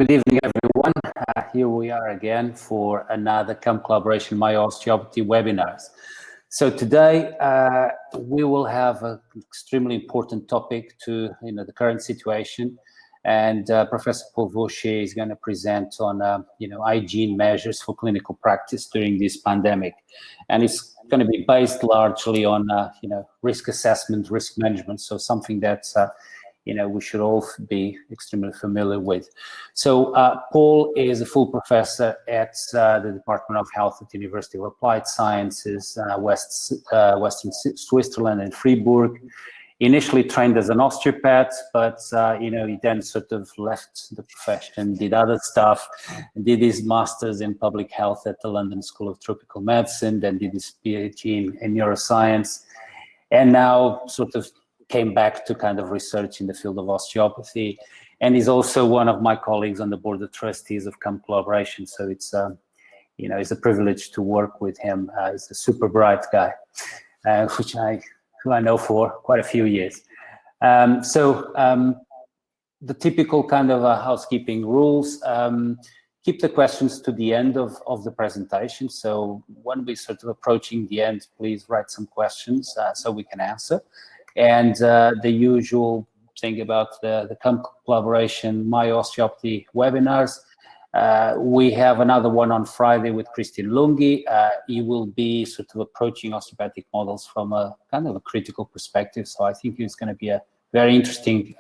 Good evening, everyone. Here we are again for another CAM Collaboration My Osteopathy webinars. So today we will have an extremely important topic to the current situation, and Professor Paul Vaucher is going to present on hygiene measures for clinical practice during this pandemic, and it's going to be based largely on risk assessment, risk management. So something that's we should all be extremely familiar with. So Paul is a full professor at the Department of Health at the University of Applied Sciences, Western Switzerland in Fribourg. Initially trained as an osteopath, but he then sort of left the profession, did other stuff, did his master's in public health at the London School of Tropical Medicine, then did his PhD in neuroscience, and now sort of came back to kind of research in the field of osteopathy, and he's also one of my colleagues on the board of trustees of CAM Collaboration. So it's it's a privilege to work with him. He's a super bright guy, who I know for quite a few years. The typical kind of housekeeping rules. Keep the questions to the end of the presentation. So when we're sort of approaching the end, please write some questions so we can answer. And the usual thing about the CAM Collaboration My Osteopathy webinars, we have another one on Friday with Christian Lungi. He will be sort of approaching osteopathic models from a kind of a critical perspective. So I think it's going to be a very interesting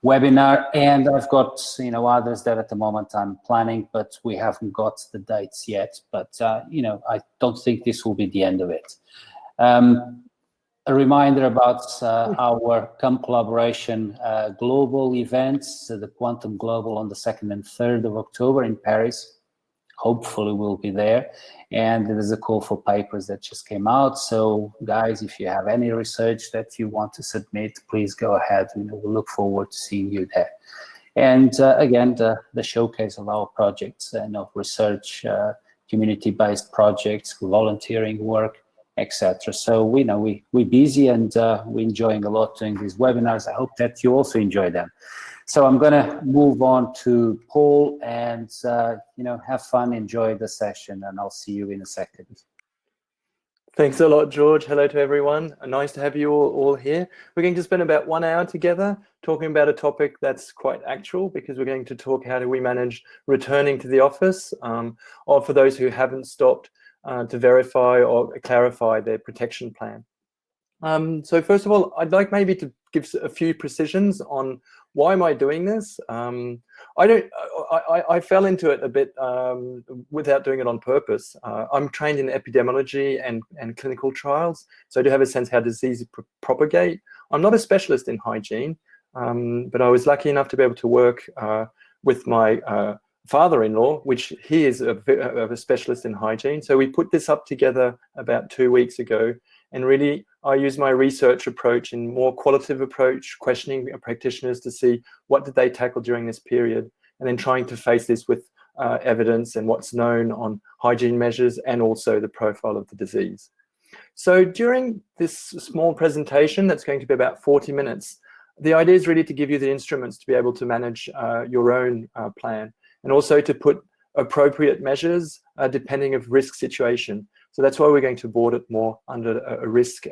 webinar. And I've got others that at the moment I'm planning, but we haven't got the dates yet. But I don't think this will be the end of it. A reminder about our CAM Collaboration global events, the Quantum Global on the 2nd and 3rd of October in Paris. Hopefully we'll be there. And there's a call for papers that just came out. So guys, if you have any research that you want to submit, please go ahead. We'll look forward to seeing you there. And again, the showcase of our projects, research, community-based projects, volunteering work, etc. So we're busy and we're enjoying a lot doing these webinars. I hope that you also enjoy them. So I'm going to move on to Paul and have fun, enjoy the session, and I'll see you in a second. Thanks a lot, George. Hello to everyone. Nice to have you all here. We're going to spend about 1 hour together talking about a topic that's quite actual, because we're going to talk how do we manage returning to the office, or for those who haven't stopped, to verify or clarify their protection plan. So first of all, I'd like maybe to give a few precisions on why am I doing this. I fell into it a bit without doing it on purpose. I'm trained in epidemiology and clinical trials, so I do have a sense how disease propagate. I'm not a specialist in hygiene, but I was lucky enough to be able to work with my father-in-law, which he is a specialist in hygiene. So we put this up together about 2 weeks ago, and really I use my research approach in more qualitative approach, questioning practitioners to see what did they tackle during this period, and then trying to face this with evidence and what's known on hygiene measures and also the profile of the disease. So during this small presentation that's going to be about 40 minutes, the idea is really to give you the instruments to be able to manage your own plan, and also to put appropriate measures depending of risk situation. So that's why we're going to board it more under a risk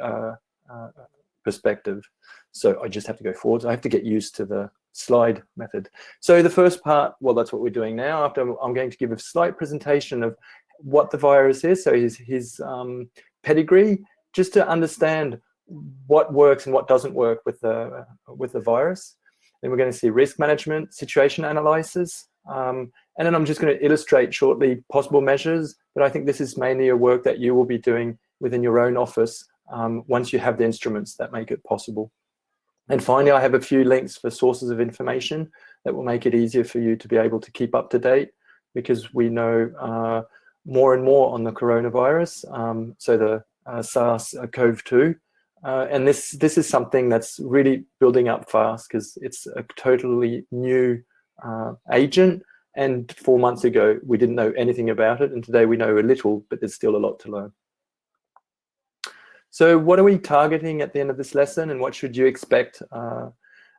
perspective. So I just have to go forward. I have to get used to the slide method. So the first part, well, that's what we're doing now. After I'm going to give a slight presentation of what the virus is, so his pedigree, just to understand what works and what doesn't work with the virus. Then we're going to see risk management, situation analysis, and then I'm just going to illustrate shortly possible measures, but I think this is mainly a work that you will be doing within your own office once you have the instruments that make it possible. And finally, I have a few links for sources of information that will make it easier for you to be able to keep up to date, because we know more and more on the coronavirus, so the SARS-CoV-2. And this is something that's really building up fast, because it's a totally new agent, and 4 months ago we didn't know anything about it, and today we know a little, but there's still a lot to learn. So what are we targeting at the end of this lesson, and what should you expect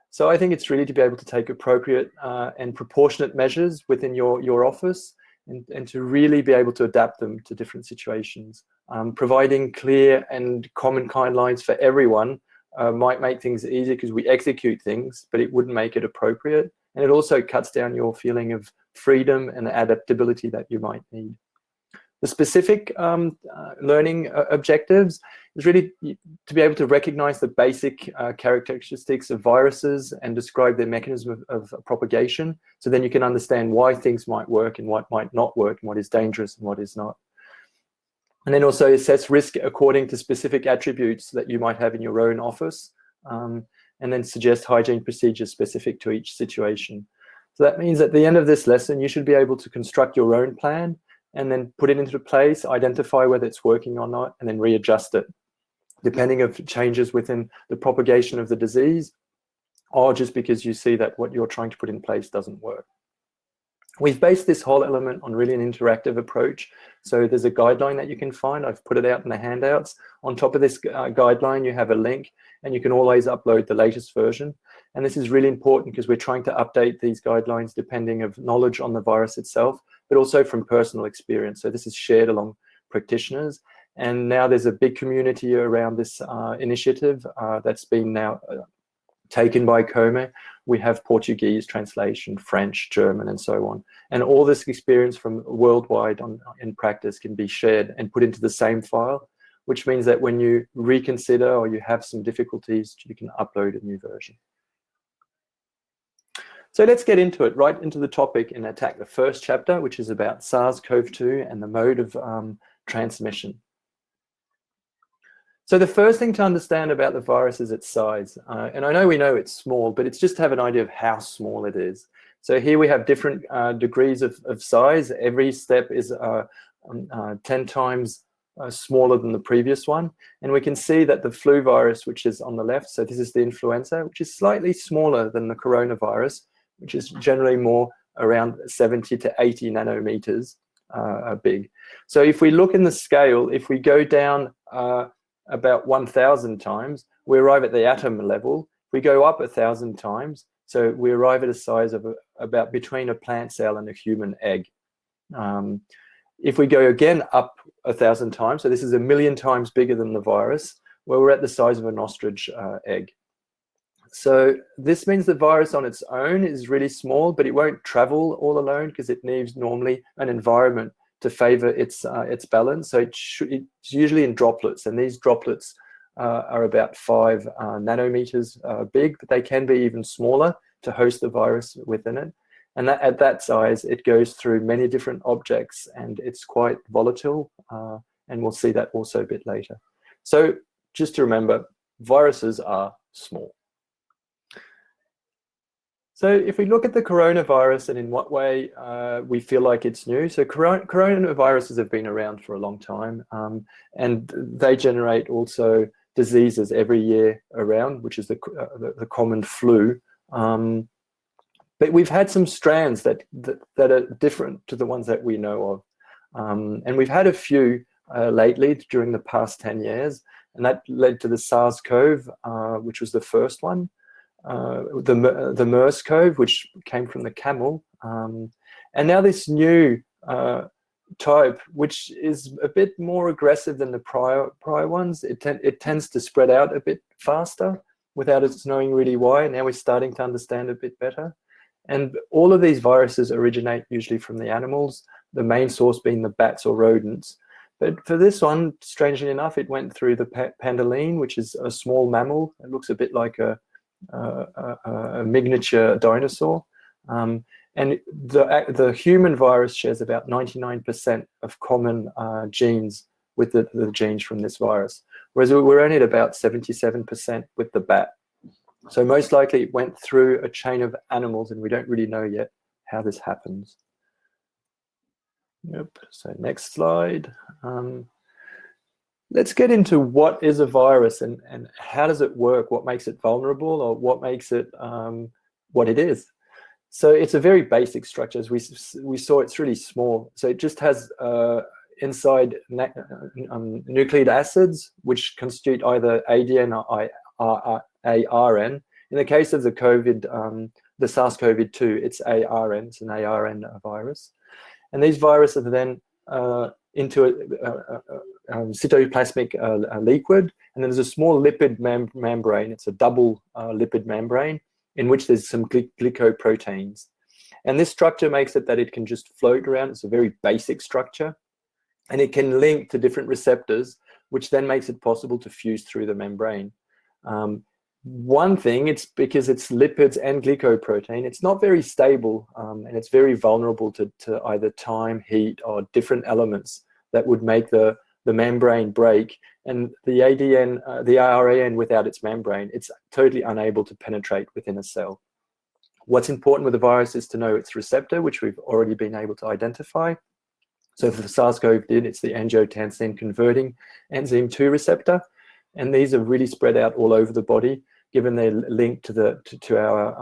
So I think it's really to be able to take appropriate and proportionate measures within your office, and to really be able to adapt them to different situations. Providing clear and common guidelines for everyone might make things easier because we execute things, but it wouldn't make it appropriate. And it also cuts down your feeling of freedom and adaptability that you might need. The specific learning objectives is really to be able to recognize the basic characteristics of viruses and describe their mechanism of propagation. So then you can understand why things might work and what might not work, and what is dangerous and what is not. And then also assess risk according to specific attributes that you might have in your own office, and then suggest hygiene procedures specific to each situation. So that means at the end of this lesson, you should be able to construct your own plan and then put it into place, identify whether it's working or not, and then readjust it, depending on changes within the propagation of the disease, or just because you see that what you're trying to put in place doesn't work. We've based this whole element on really an interactive approach. So there's a guideline that you can find. I've put it out in the handouts. On top of this guideline, you have a link, and you can always upload the latest version. And this is really important because we're trying to update these guidelines depending of knowledge on the virus itself, but also from personal experience. So this is shared along practitioners. And now there's a big community around this initiative that's been now taken by COME. We have Portuguese translation, French, German, and so on. And all this experience from worldwide in practice can be shared and put into the same file, which means that when you reconsider or you have some difficulties, you can upload a new version. So let's get into it, right into the topic, and attack the first chapter, which is about SARS-CoV-2 and the mode of transmission. So the first thing to understand about the virus is its size. And I know we know it's small, but it's just to have an idea of how small it is. So here we have different degrees of size. Every step is 10 times smaller than the previous one. And we can see that the flu virus, which is on the left, so this is the influenza, which is slightly smaller than the coronavirus, which is generally more around 70 to 80 nanometers big. So if we look in the scale, if we go down about 1,000 times, we arrive at the atom level. If we go up 1,000 times, so we arrive at a size of about between a plant cell and a human egg. If we go again up 1,000 times, so this is 1,000,000 times bigger than the virus, well, we're at the size of an ostrich egg. So this means the virus on its own is really small, but it won't travel all alone because it needs normally an environment to favor its balance. So it's usually in droplets, and these droplets are about 5 nanometers big, but they can be even smaller to host the virus within it. And that, at that size, it goes through many different objects, and it's quite volatile, and we'll see that also a bit later. So just to remember, viruses are small. So if we look at the coronavirus and in what way we feel like it's new, so coronaviruses have been around for a long time, and they generate also diseases every year around, which is the common flu. But we've had some strands that are different to the ones that we know of. And we've had a few lately during the past 10 years, and that led to the SARS-CoV, which was the first one. The MERS-CoV, which came from the camel, and now this new type, which is a bit more aggressive than the prior ones. It tends to spread out a bit faster without us knowing really why. Now we're starting to understand a bit better. And all of these viruses originate usually from the animals, the main source being the bats or rodents. But for this one, strangely enough, it went through the pandaline, which is a small mammal. It looks a bit like a miniature dinosaur, and the human virus shares about 99% of common genes with the genes from this virus, whereas we're only at about 77% with the bat. So most likely it went through a chain of animals, and we don't really know yet how this happens. Yep. So next slide. Let's get into what is a virus and how does it work, what makes it vulnerable, or what makes it what it is. So it's a very basic structure. As we saw, it's really small. So it just has inside nucleic acids, which constitute either ADN or ARN, In the case of the the SARS-CoV-2, it's ARN, it's an ARN virus. And these viruses are then into a cytoplasmic liquid, and then there's a small lipid membrane. It's a double lipid membrane in which there's some glycoproteins. And this structure makes it that it can just float around. It's a very basic structure, and it can link to different receptors, which then makes it possible to fuse through the membrane. One thing, it's because it's lipids and glycoprotein, it's not very stable, and it's very vulnerable to either time, heat, or different elements that would make the membrane break. And the ARN without its membrane, it's totally unable to penetrate within a cell. What's important with the virus is to know its receptor, which we've already been able to identify. So for the SARS-CoV-2, it's the angiotensin converting enzyme 2 receptor, and these are really spread out all over the body, given they're linked to our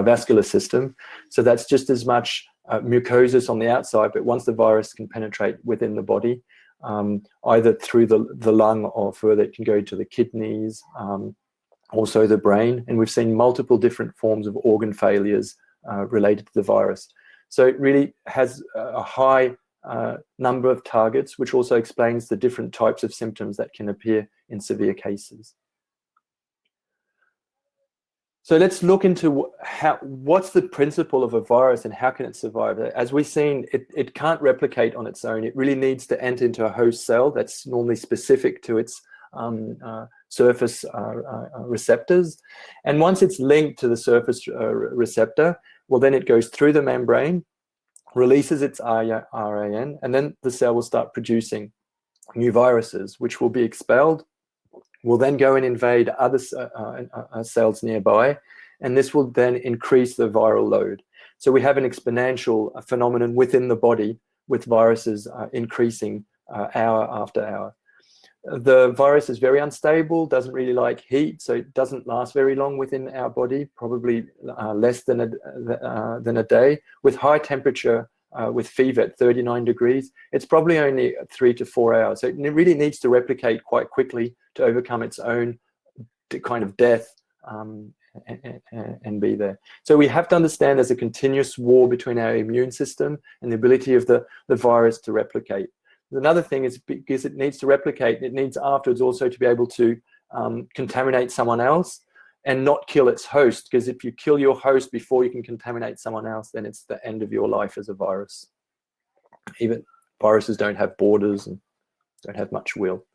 vascular system. So that's just as much mucosis on the outside, but once the virus can penetrate within the body, either through the lung or further, it can go to the kidneys, also the brain. And we've seen multiple different forms of organ failures related to the virus. So it really has a high number of targets, which also explains the different types of symptoms that can appear in severe cases. So let's look into what's the principle of a virus and how can it survive. As we've seen, it can't replicate on its own. It really needs to enter into a host cell that's normally specific to its surface receptors. And once it's linked to the surface receptor, well, then it goes through the membrane, releases its RAN, and then the cell will start producing new viruses, which will be expelled, will then go and invade other cells nearby, and this will then increase the viral load. So we have an exponential phenomenon within the body with viruses increasing hour after hour. The virus is very unstable, doesn't really like heat, so it doesn't last very long within our body, probably less than a day. With high temperature, with fever at 39 degrees, it's probably only 3 to 4 hours. So it really needs to replicate quite quickly to overcome its own kind of death and be there. So we have to understand there's a continuous war between our immune system and the ability of the virus to replicate. Another thing is because it needs to replicate, it needs afterwards also to be able to contaminate someone else and not kill its host, because if you kill your host before you can contaminate someone else, then it's the end of your life as a virus. Even viruses don't have borders and don't have much will.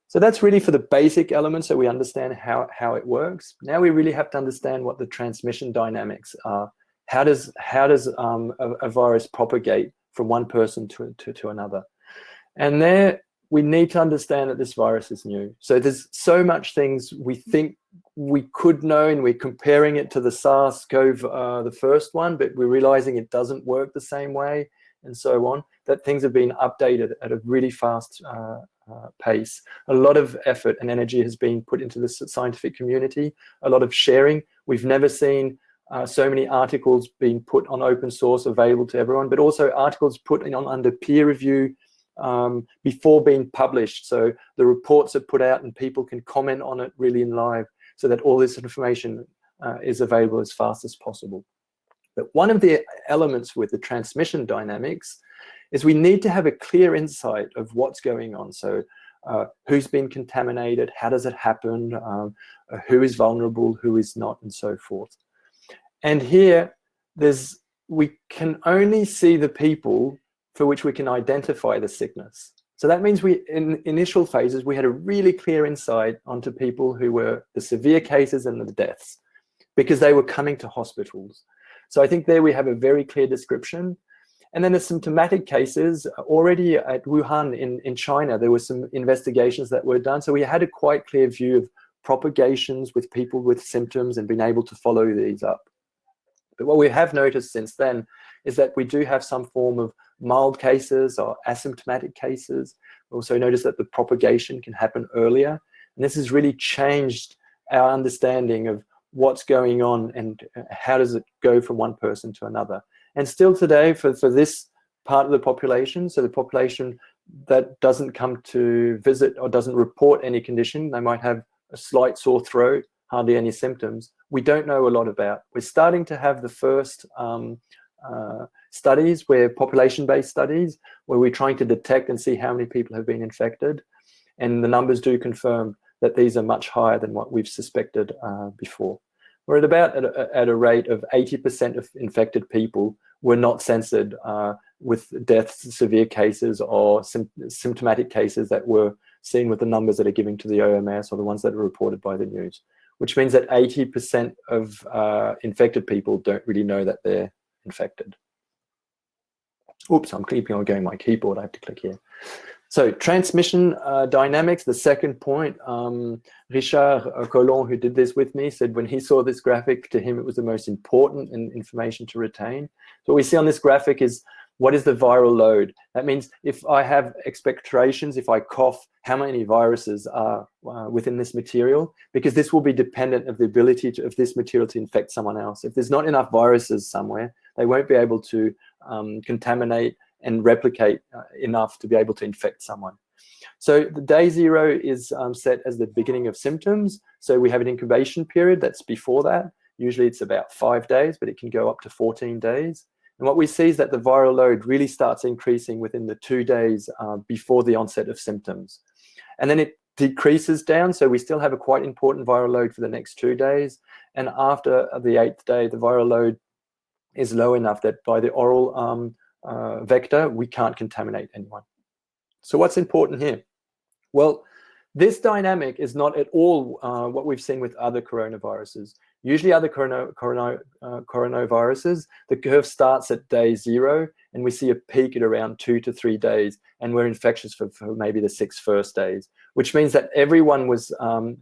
So that's really for the basic elements, so we understand how it works. Now we really have to understand what the transmission dynamics are. How does a virus propagate from one person to another? And there we need to understand that this virus is new. So there's so much things we think we could know, and we're comparing it to the SARS-CoV, the first one, but we're realizing it doesn't work the same way, and so on, that things have been updated at a really fast pace. A lot of effort and energy has been put into the scientific community, a lot of sharing. We've never seen so many articles being put on open source available to everyone, but also articles put on under peer review before being published. So the reports are put out and people can comment on it really in live, so that all this information is available as fast as possible. But one of the elements with the transmission dynamics is we need to have a clear insight of what's going on. So who's been contaminated, how does it happen, who is vulnerable, who is not, and so forth. And here, we can only see the people for which we can identify the sickness. So that means in initial phases, we had a really clear insight onto people who were the severe cases and the deaths, because they were coming to hospitals. So I think there we have a very clear description. And then the symptomatic cases, already at Wuhan in China, there were some investigations that were done. So we had a quite clear view of propagations with people with symptoms and been able to follow these up. But what we have noticed since then is that we do have some form of mild cases or asymptomatic cases. We also notice that the propagation can happen earlier. And this has really changed our understanding of what's going on and how does it go from one person to another. And still today, for this part of the population, so the population that doesn't come to visit or doesn't report any condition, they might have a slight sore throat, hardly any symptoms, we don't know a lot about. We're starting to have the first studies, where population-based studies, where we're trying to detect and see how many people have been infected. And the numbers do confirm that these are much higher than what we've suspected before. We're at a rate of 80% of infected people were not censored with deaths, severe cases, or symptomatic cases that were seen with the numbers that are given to the OMS, or the ones that are reported by the news, which means that 80% of infected people don't really know that they're infected. Oops, I'm keeping on going my keyboard. I have to click here. So transmission dynamics, the second point. Richard Collomb, who did this with me, said when he saw this graphic, to him it was the most important information to retain. So what we see on this graphic is, what is the viral load? That means if I have expectorations, if I cough, how many viruses are within this material, because this will be dependent of the ability of this material to infect someone else. If there's not enough viruses somewhere, they won't be able to contaminate and replicate enough to be able to infect someone. So the day 0 is set as the beginning of symptoms. So we have an incubation period that's before that. Usually it's about 5 days, but it can go up to 14 days. And what we see is that the viral load really starts increasing within the 2 days before the onset of symptoms. And then it decreases down, so we still have a quite important viral load for the next 2 days. And after the 8th day, the viral load is low enough that by the oral vector, we can't contaminate anyone. So what's important here? Well, this dynamic is not at all what we've seen with other coronaviruses. Usually other coronaviruses, the curve starts at day 0, and we see a peak at around 2 to 3 days, and we're infectious for maybe the 6 first days, which means that everyone was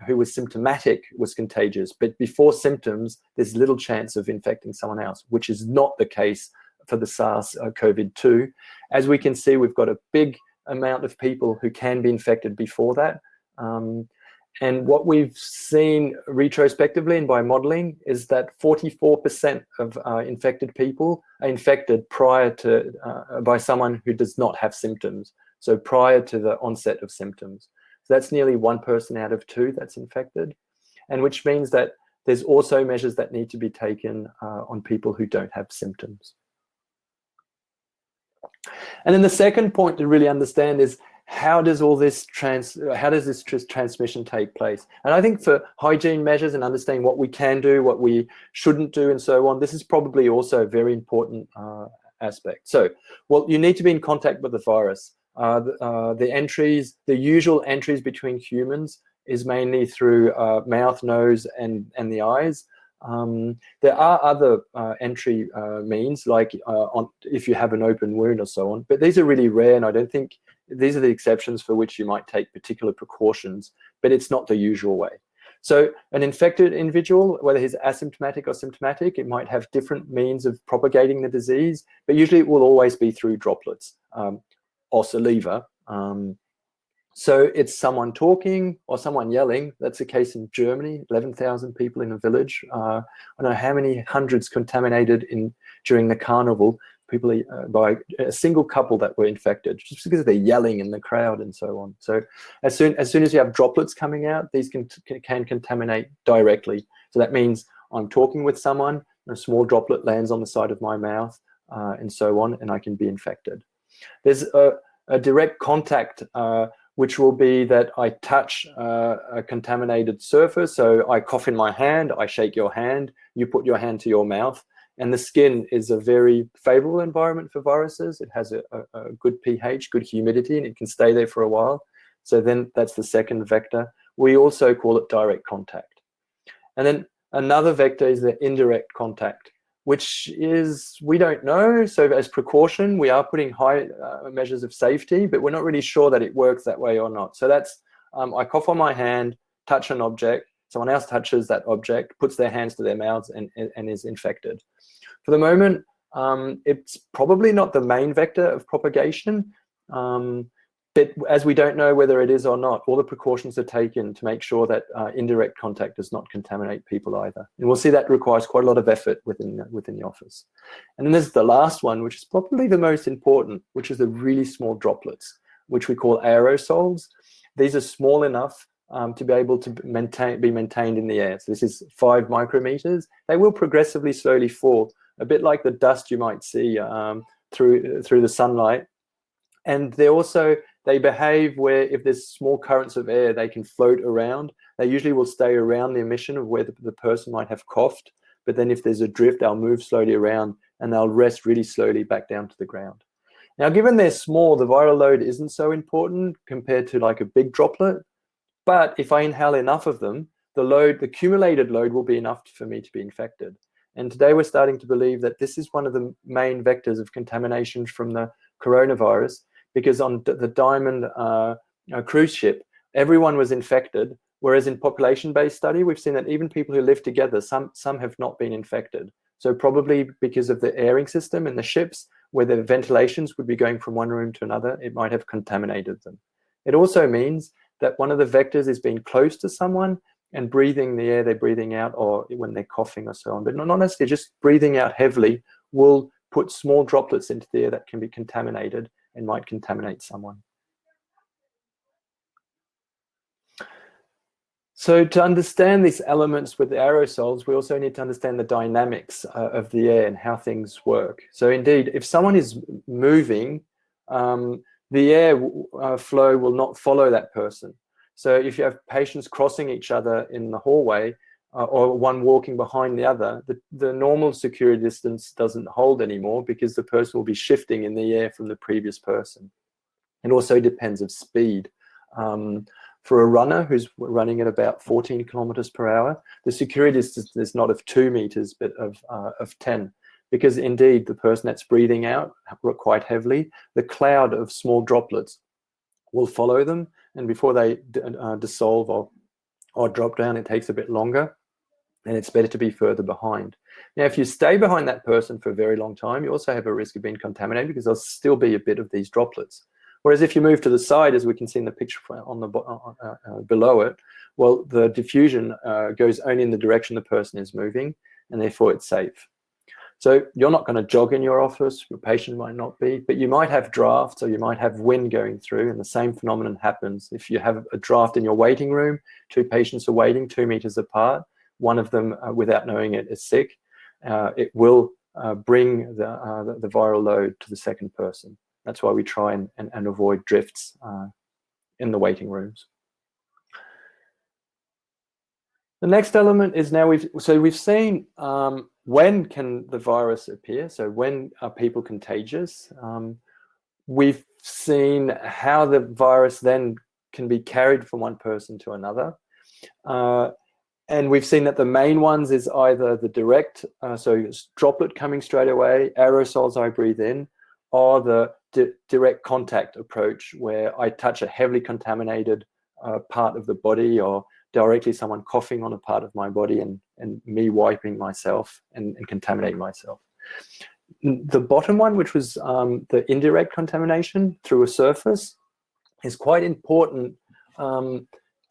who was symptomatic was contagious, but before symptoms, there's little chance of infecting someone else, which is not the case for the SARS-CoV-2. As we can see, we've got a big amount of people who can be infected before that. And what we've seen retrospectively and by modeling is that 44% of infected people are infected prior to by someone who does not have symptoms, so prior to the onset of symptoms. So that's nearly 1 person out of 2 that's infected, and which means that there's also measures that need to be taken on people who don't have symptoms. And then the second point to really understand is, how does all this transmission take place? And I think for hygiene measures and understanding what we can do, what we shouldn't do, and so on, this is probably also a very important aspect. So, well, you need to be in contact with the virus. The entries, the usual entries between humans, is mainly through mouth, nose, and the eyes. There are other entry means, like if you have an open wound or so on, but these are really rare, and I don't think these are the exceptions for which you might take particular precautions, but it's not the usual way. So an infected individual, whether he's asymptomatic or symptomatic, it might have different means of propagating the disease, but usually it will always be through droplets or saliva. So it's someone talking or someone yelling. That's the case in Germany, 11,000 people in a village. I don't know how many hundreds contaminated during the carnival, people by a single couple that were infected, just because they're yelling in the crowd and so on. So as soon as you have droplets coming out, these can contaminate directly. So that means I'm talking with someone, a small droplet lands on the side of my mouth and so on, and I can be infected. There's a direct contact, which will be that I touch a contaminated surface. So I cough in my hand, I shake your hand, you put your hand to your mouth, and the skin is a very favorable environment for viruses. It has a good pH, good humidity, and it can stay there for a while. So then that's the second vector. We also call it direct contact. And then another vector is the indirect contact, which is, we don't know. So as precaution, we are putting high measures of safety, but we're not really sure that it works that way or not. So that's, I cough on my hand, touch an object, someone else touches that object, puts their hands to their mouths and is infected. For the moment, it's probably not the main vector of propagation, but as we don't know whether it is or not, all the precautions are taken to make sure that indirect contact does not contaminate people either. And we'll see that requires quite a lot of effort within the office. And then there's the last one, which is probably the most important, which is the really small droplets, which we call aerosols. These are small enough to be able to be maintained in the air. So this is 5 micrometers. They will progressively slowly fall, a bit like the dust you might see through the sunlight. And they behave where if there's small currents of air, they can float around. They usually will stay around the emission of where the person might have coughed. But then if there's a drift, they'll move slowly around and they'll rest really slowly back down to the ground. Now, given they're small, the viral load isn't so important compared to like a big droplet. But if I inhale enough of them, the accumulated load will be enough for me to be infected. And today we're starting to believe that this is one of the main vectors of contamination from the coronavirus, because on the Diamond cruise ship, everyone was infected, whereas in population-based study, we've seen that even people who live together, some have not been infected. So probably because of the airing system in the ships, where the ventilations would be going from one room to another, it might have contaminated them. It also means that one of the vectors is being close to someone and breathing the air they're breathing out, or when they're coughing or so on. But not necessarily, just breathing out heavily will put small droplets into the air that can be contaminated and might contaminate someone. So to understand these elements with the aerosols, we also need to understand the dynamics of the air and how things work. So indeed, if someone is moving, the air flow will not follow that person. So if you have patients crossing each other in the hallway, or one walking behind the other, the normal security distance doesn't hold anymore, because the person will be shifting in the air from the previous person. It also depends of speed. For a runner who's running at about 14 kilometers per hour, the security distance is not of 2 meters, but of 10. Because indeed, the person that's breathing out quite heavily, the cloud of small droplets will follow them. And before they dissolve or drop down, it takes a bit longer. And it's better to be further behind. Now, if you stay behind that person for a very long time, you also have a risk of being contaminated, because there'll still be a bit of these droplets. Whereas if you move to the side, as we can see in the picture on the below it, well, the diffusion goes only in the direction the person is moving, and therefore it's safe. So you're not going to jog in your office, your patient might not be, but you might have drafts, or you might have wind going through, and the same phenomenon happens. If you have a draft in your waiting room, 2 patients are waiting 2 meters apart, one of them, without knowing it, is sick, it will bring the viral load to the second person. That's why we try and avoid drifts in the waiting rooms. The next element is now we've seen when can the virus appear, so when are people contagious. We've seen how the virus then can be carried from one person to another. And we've seen that the main ones is either the direct, so it's droplet coming straight away, aerosols I breathe in, or the direct contact approach, where I touch a heavily contaminated part of the body, or directly someone coughing on a part of my body, and me wiping myself and contaminating myself. The bottom one, which was the indirect contamination through a surface, is quite important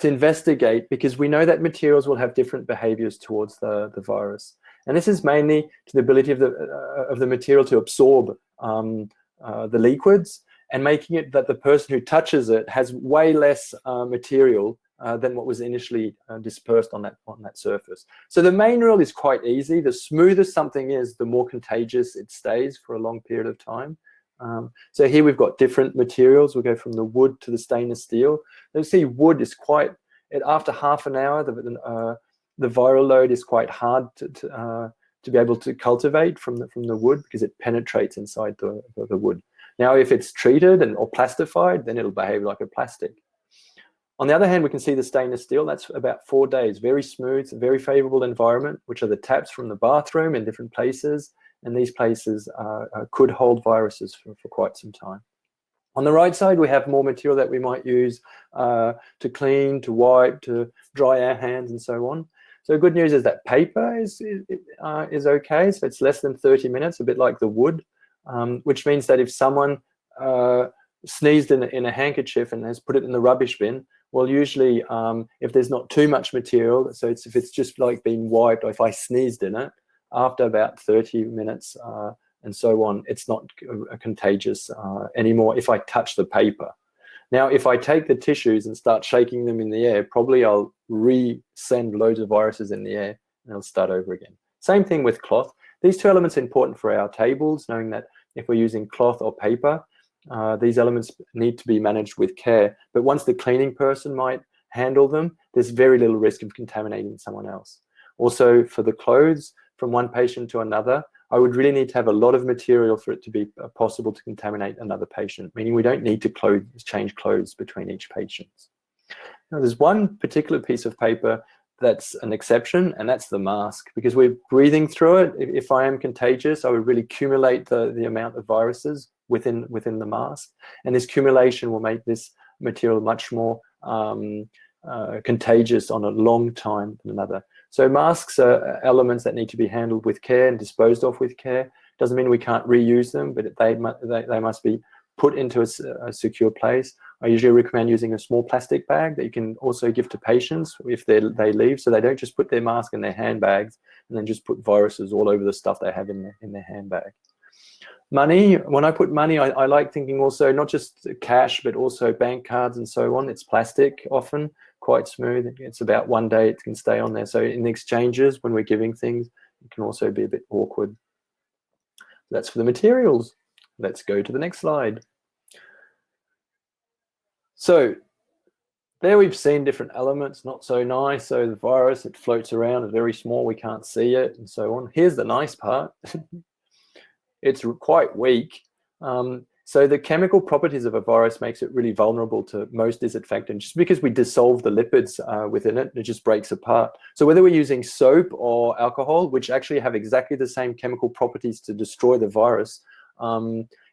to investigate, because we know that materials will have different behaviors towards the virus. And this is mainly to the ability of the material to absorb the liquids, and making it that the person who touches it has way less material than what was initially dispersed on that surface. So the main rule is quite easy. The smoother something is, the more contagious it stays for a long period of time. So here we've got different materials. We'll go from the wood to the stainless steel. You'll see wood is after half an hour, the viral load is quite hard to be able to cultivate from the wood, because it penetrates inside the wood. Now, if it's treated or plastified, then it'll behave like a plastic. On the other hand, we can see the stainless steel. That's about 4 days, very smooth, very favorable environment, which are the taps from the bathroom in different places. And these places could hold viruses for quite some time. On the right side, we have more material that we might use to clean, to wipe, to dry our hands, and so on. So good news is that paper is okay. So it's less than 30 minutes, a bit like the wood, which means that if someone sneezed in a handkerchief and has put it in the rubbish bin, well, usually if there's not too much material, so if it's just like being wiped, or if I sneezed in it, after about 30 minutes and so on, it's not contagious anymore if I touch the paper. Now, if I take the tissues and start shaking them in the air, probably I'll re-send loads of viruses in the air and it'll start over again. Same thing with cloth. These two elements are important for our tables, knowing that if we're using cloth or paper, these elements need to be managed with care. But once the cleaning person might handle them, there's very little risk of contaminating someone else. Also, for the clothes, from one patient to another, I would really need to have a lot of material for it to be possible to contaminate another patient, meaning we don't need to change clothes between each patient. Now, there's one particular piece of paper that's an exception, and that's the mask, because we're breathing through it. If I am contagious, I would really accumulate the amount of viruses within the mask, and this accumulation will make this material much more contagious on a long time than another. So masks are elements that need to be handled with care and disposed of with care. Doesn't mean we can't reuse them, but they must be put into a secure place. I usually recommend using a small plastic bag that you can also give to patients if they leave, so they don't just put their mask in their handbags and then just put viruses all over the stuff they have in their handbag. Money, when I put money, I like thinking also not just cash, but also bank cards and so on. It's plastic often, quite smooth. It's about 1 day it can stay on there. So in the exchanges, when we're giving things, it can also be a bit awkward. That's for the materials. Let's go to the next slide. So there we've seen different elements, not so nice. So the virus, it floats around, it's very small, we can't see it and so on. Here's the nice part. It's quite weak. So the chemical properties of a virus makes it really vulnerable to most disinfectants. Just because we dissolve the lipids within it, it just breaks apart. So whether we're using soap or alcohol, which actually have exactly the same chemical properties to destroy the virus,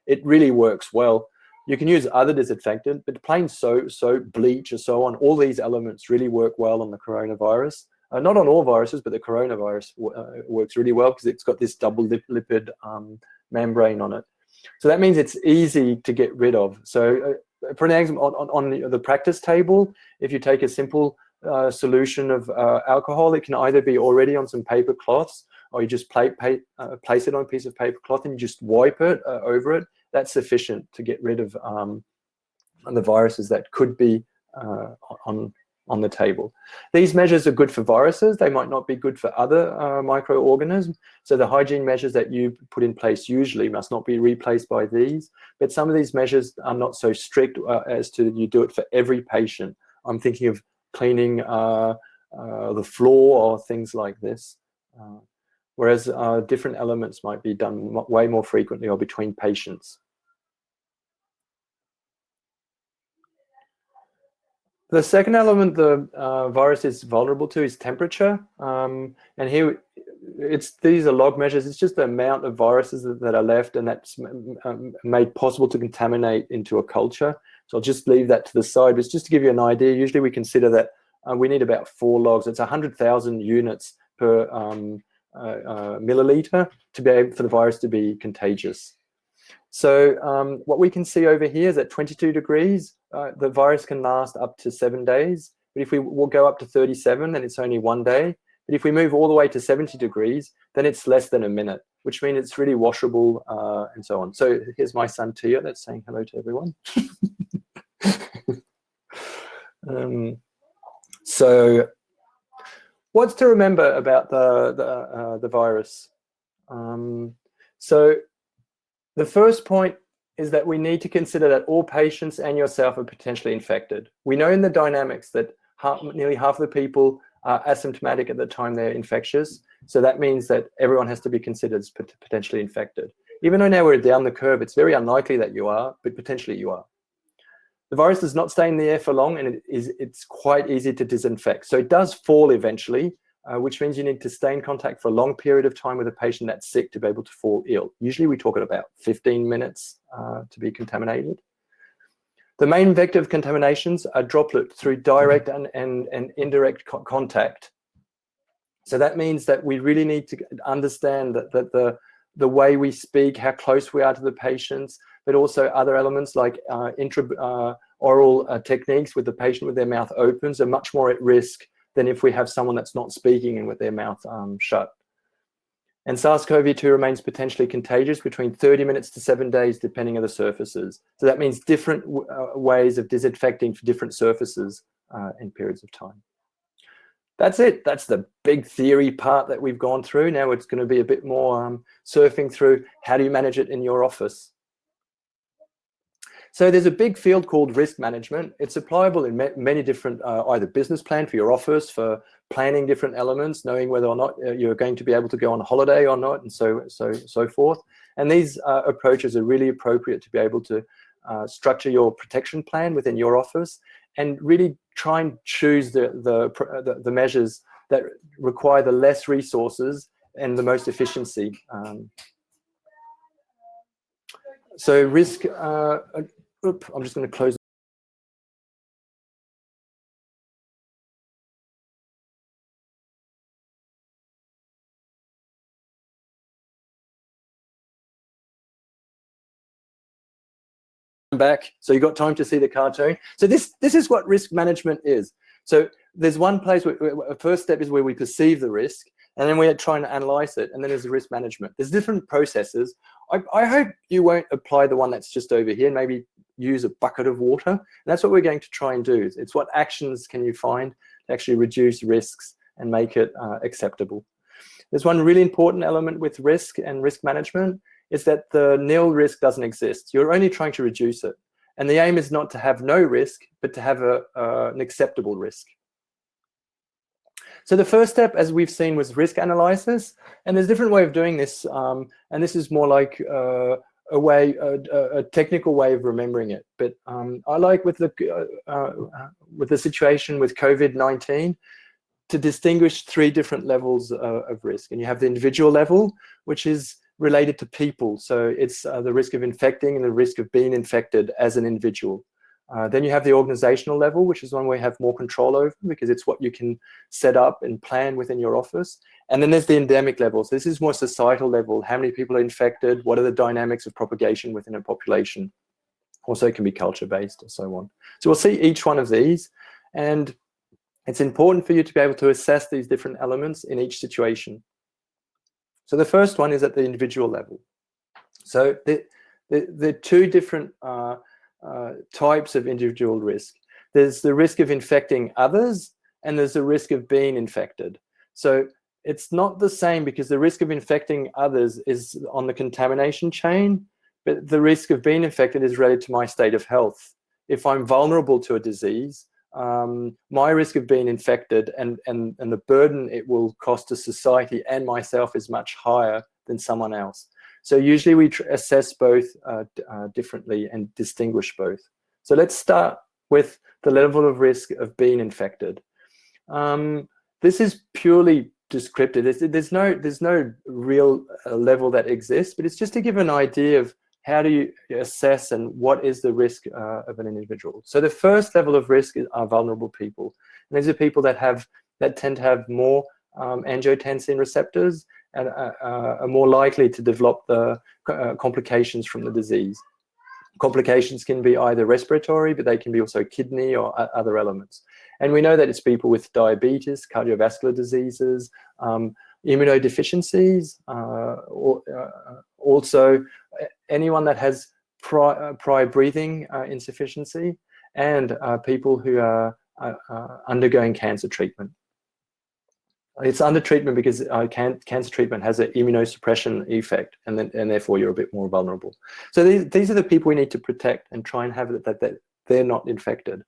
it really works well. You can use other disinfectant, but plain soap, bleach, and so on, all these elements really work well on the coronavirus. Not on all viruses, but the coronavirus works really well because it's got this double lipid membrane on it. So that means it's easy to get rid of. So for an example, on the practice table, if you take a simple solution of alcohol, it can either be already on some paper cloths, or you just place it on a piece of paper cloth and you just wipe it over it. That's sufficient to get rid of the viruses that could be on the table. These measures are good for viruses. They might not be good for other microorganisms. So the hygiene measures that you put in place usually must not be replaced by these. But some of these measures are not so strict as to you do it for every patient. I'm thinking of cleaning the floor or things like this. Whereas different elements might be done way more frequently or between patients. The second element the virus is vulnerable to is temperature. And here, these are log measures. It's just the amount of viruses that are left, and that's made possible to contaminate into a culture. So I'll just leave that to the side. But just to give you an idea, usually we consider that we need about 4 logs. It's 100,000 units per milliliter to be able for the virus to be contagious. So what we can see over here is at 22 degrees, the virus can last up to 7 days. But if we will go up to 37, then it's only 1 day. But if we move all the way to 70 degrees, then it's less than a minute, which means it's really washable and so on. So here's my son, Tia, that's saying hello to everyone. So what's to remember about the virus? So the first point is that we need to consider that all patients and yourself are potentially infected. We know in the dynamics that nearly half of the people are asymptomatic at the time they're infectious. So that means that everyone has to be considered as potentially infected. Even though now we're down the curve, it's very unlikely that you are, but potentially you are. The virus does not stay in the air for long, and it's quite easy to disinfect. So it does fall eventually, which means you need to stay in contact for a long period of time with a patient that's sick to be able to fall ill. Usually we talk at about 15 minutes to be contaminated. The main vector of contaminations are droplet through direct and indirect contact. So that means that we really need to understand that the way we speak, how close we are to the patients, but also other elements like oral techniques with the patient with their mouth open are much more at risk than if we have someone that's not speaking and with their mouth shut. And SARS-CoV-2 remains potentially contagious between 30 minutes to 7 days, depending on the surfaces. So that means different ways of disinfecting for different surfaces in periods of time. That's it. That's the big theory part that we've gone through. Now it's going to be a bit more surfing through how do you manage it in your office. So there's a big field called risk management. It's applicable in many different, either business plan for your office, for planning different elements, knowing whether or not you're going to be able to go on holiday or not, and so forth. And these approaches are really appropriate to be able to structure your protection plan within your office, and really try and choose the measures that require the less resources and the most efficiency. So risk, I'm just going to close. Back, so you got time to see the cartoon. So this is what risk management is. So there's one place where first step is where we perceive the risk, and then we're trying to analyze it, and then there's the risk management. There's different processes. I hope you won't apply the one that's just over here. Maybe use a bucket of water. And that's what we're going to try and do. It's what actions can you find to actually reduce risks and make it acceptable. There's one really important element with risk and risk management, is that the nil risk doesn't exist. You're only trying to reduce it. And the aim is not to have no risk, but to have an acceptable risk. So the first step, as we've seen, was risk analysis. And there's a different way of doing this. And this is more like a technical way of remembering it. But I like with the situation with COVID-19 to distinguish 3 different levels of risk. And you have the individual level, which is related to people. So it's the risk of infecting and the risk of being infected as an individual. Then you have the organizational level, which is one where you have more control over, because it's what you can set up and plan within your office. And then there's the endemic level. So this is more societal level. How many people are infected? What are the dynamics of propagation within a population? Also, it can be culture-based and so on. So we'll see each one of these. And it's important for you to be able to assess these different elements in each situation. So the first one is at the individual level. So the 2 different types of individual risk. There's the risk of infecting others, and there's the risk of being infected. So it's not the same, because the risk of infecting others is on the contamination chain, but the risk of being infected is related to my state of health. If I'm vulnerable to a disease, my risk of being infected and the burden it will cost to society and myself is much higher than someone else. So usually we assess both differently and distinguish both. So let's start with the level of risk of being infected. This is purely descriptive. There's no real level that exists, but it's just to give an idea of how do you assess and what is the risk of an individual. So the first level of risk are vulnerable people. And these are people that tend to have more angiotensin receptors and are more likely to develop the complications from the disease. Complications can be either respiratory, but they can be also kidney or other elements. And we know that it's people with diabetes, cardiovascular diseases, immunodeficiencies, also anyone that has prior breathing insufficiency, and people who are undergoing cancer treatment. It's under treatment because cancer treatment has an immunosuppression effect, and therefore you're a bit more vulnerable. So these are the people we need to protect and try and have that they're not infected.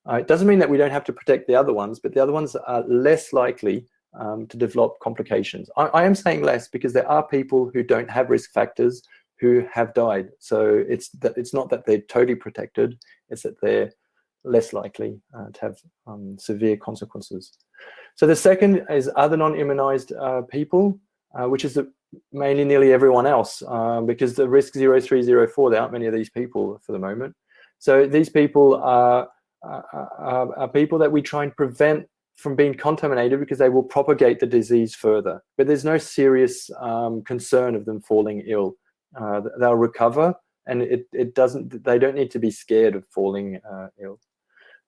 It doesn't mean that we don't have to protect the other ones, but the other ones are less likely to develop complications. I am saying less because there are people who don't have risk factors who have died. So it's not that they're totally protected, it's that they're less likely to have severe consequences. So the second is other non-immunized people, which is mainly nearly everyone else, because the risk 0304, there aren't many of these people for the moment. So these people are people that we try and prevent from being contaminated because they will propagate the disease further. But there's no serious concern of them falling ill. They'll recover, and they don't need to be scared of falling ill.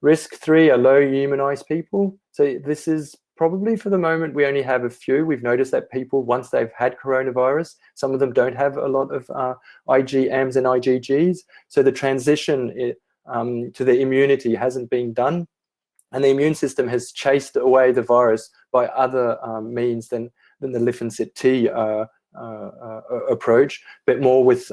Risk 3 are low immunized people. So this is Probably for the moment, we only have a few. We've noticed that people, once they've had coronavirus, some of them don't have a lot of IgMs and IgGs. So the transition to the immunity hasn't been done. And the immune system has chased away the virus by other means than the lymphocyte T approach, but more with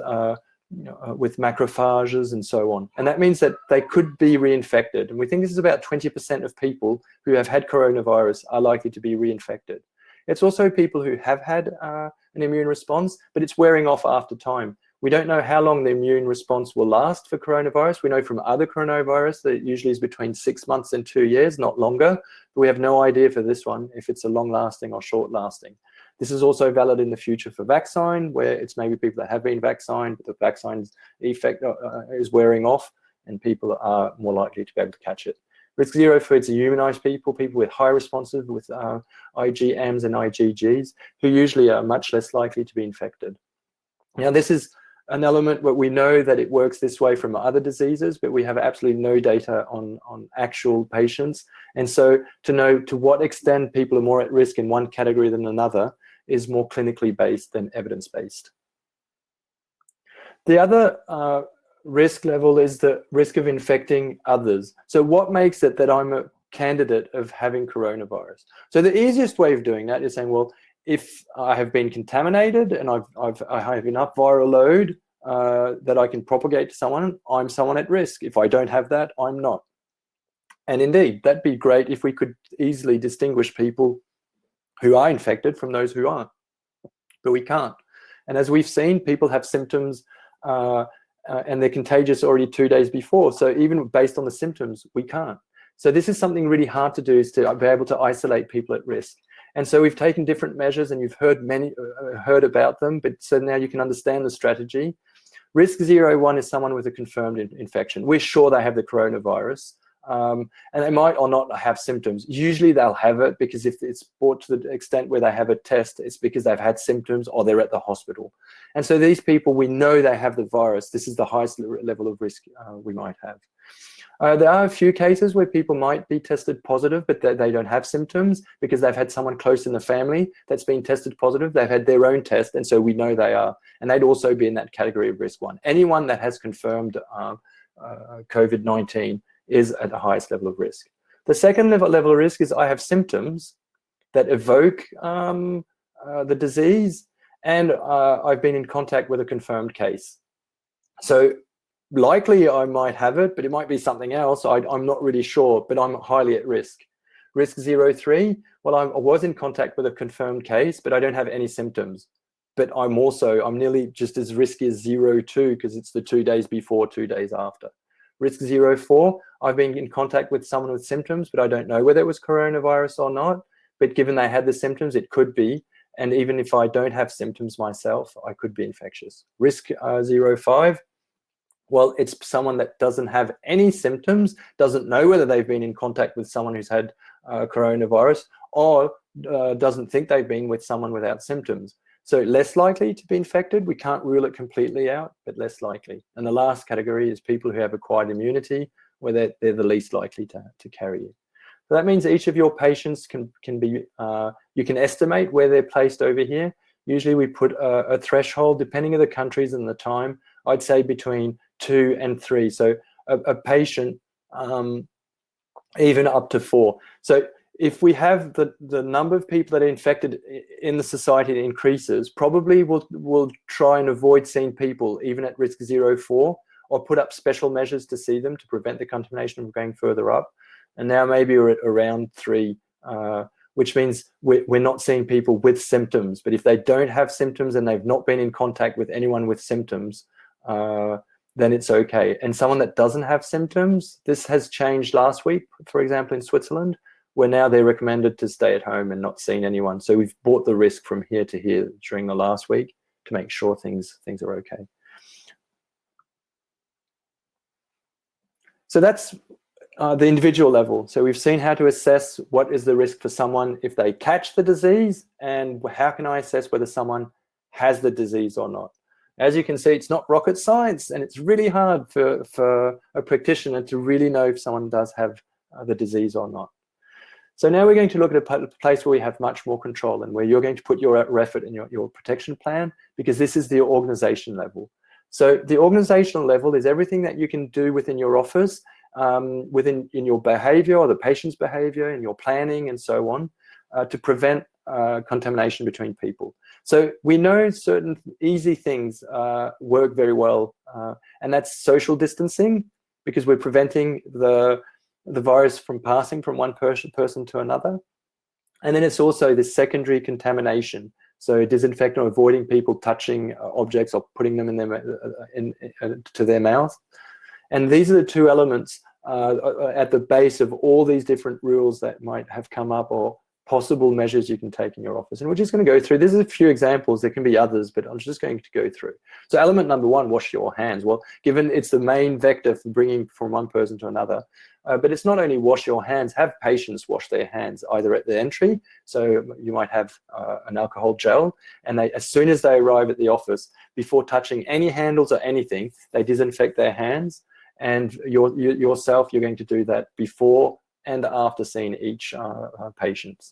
with macrophages and so on. And that means that they could be reinfected. And we think this is about 20% of people who have had coronavirus are likely to be reinfected. It's also people who have had an immune response, but it's wearing off after time. We don't know how long the immune response will last for coronavirus. We know from other coronavirus that it usually is between 6 months and 2 years, not longer. But we have no idea for this one if it's a long-lasting or short-lasting. This is also valid in the future for vaccine, where it's maybe people that have been vaccinated, but the vaccine's effect is wearing off, and people are more likely to be able to catch it. Risk zero for its immunized people with high responses with IgMs and IgGs, who usually are much less likely to be infected. Now, this is an element where we know that it works this way from other diseases, but we have absolutely no data on actual patients. And so to know to what extent people are more at risk in one category than another is more clinically based than evidence-based. The other risk level is the risk of infecting others. So what makes it that I'm a candidate of having coronavirus? So the easiest way of doing that is saying, well, if I have been contaminated and I have enough viral load that I can propagate to someone, I'm someone at risk. If I don't have that, I'm not. And indeed, that'd be great if we could easily distinguish people who are infected from those who aren't, but we can't. And as we've seen, people have symptoms and they're contagious already 2 days before. So even based on the symptoms, we can't. So this is something really hard to do, is to be able to isolate people at risk. And so we've taken different measures, and you've heard about them, but so now you can understand the strategy. Risk 0-1 is someone with a confirmed infection. We're sure they have the coronavirus, and they might or not have symptoms. Usually they'll have it, because if it's brought to the extent where they have a test, it's because they've had symptoms or they're at the hospital. And so these people, we know they have the virus. This is the highest level of risk we might have. There are a few cases where people might be tested positive, but they don't have symptoms because they've had someone close in the family that's been tested positive. They've had their own test, and so we know they are. And they'd also be in that category of risk 1. Anyone that has confirmed COVID-19 is at the highest level of risk. The second level of risk is I have symptoms that evoke the disease, and I've been in contact with a confirmed case. So likely I might have it, but it might be something else. I'm not really sure, but I'm highly at risk. Risk 0-3, well, I was in contact with a confirmed case, but I don't have any symptoms. But I'm nearly just as risky as 0-2, because it's the 2 days before, 2 days after. Risk 0-4, I've been in contact with someone with symptoms, but I don't know whether it was coronavirus or not. But given they had the symptoms, it could be. And even if I don't have symptoms myself, I could be infectious. Risk 0-5, well, it's someone that doesn't have any symptoms, doesn't know whether they've been in contact with someone who's had coronavirus, or doesn't think they've been with someone without symptoms. So less likely to be infected. We can't rule it completely out, but less likely. And the last category is people who have acquired immunity, where they're the least likely to carry it. So that means each of your patients can be, you can estimate where they're placed over here. Usually we put a threshold, depending on the countries and the time, I'd say between 2 and 3. So a patient, even up to 4. So if we have the number of people that are infected in the society that increases, probably we'll try and avoid seeing people even at risk 0-4, or put up special measures to see them to prevent the contamination from going further up. And now maybe we're at around 3, which means we're not seeing people with symptoms. But if they don't have symptoms and they've not been in contact with anyone with symptoms, then it's okay. And someone that doesn't have symptoms, this has changed last week, for example, in Switzerland, where now they're recommended to stay at home and not seeing anyone. So we've brought the risk from here to here during the last week to make sure things are okay. So that's the individual level. So we've seen how to assess what is the risk for someone if they catch the disease, and how can I assess whether someone has the disease or not. As you can see, it's not rocket science, and it's really hard for a practitioner to really know if someone does have the disease or not. So now we're going to look at a place where we have much more control and where you're going to put your effort in your protection plan, because this is the organization level. So the organizational level is everything that you can do within your office, in your behavior or the patient's behavior, in your planning and so on, to prevent contamination between people. So we know certain easy things work very well, and that's social distancing, because we're preventing the virus from passing from one person to another. And then it's also the secondary contamination. So disinfecting or avoiding people touching objects or putting them to their mouth. And these are the two elements at the base of all these different rules that might have come up, or possible measures you can take in your office. And we're just going to go through. This is a few examples. There can be others, but I'm just going to go through. So element number one, wash your hands. Well, given it's the main vector for bringing from one person to another, but it's not only wash your hands, have patients wash their hands either at the entry. So you might have an alcohol gel, and as soon as they arrive at the office, before touching any handles or anything, they disinfect their hands. And yourself, you're going to do that before and after seeing each patient.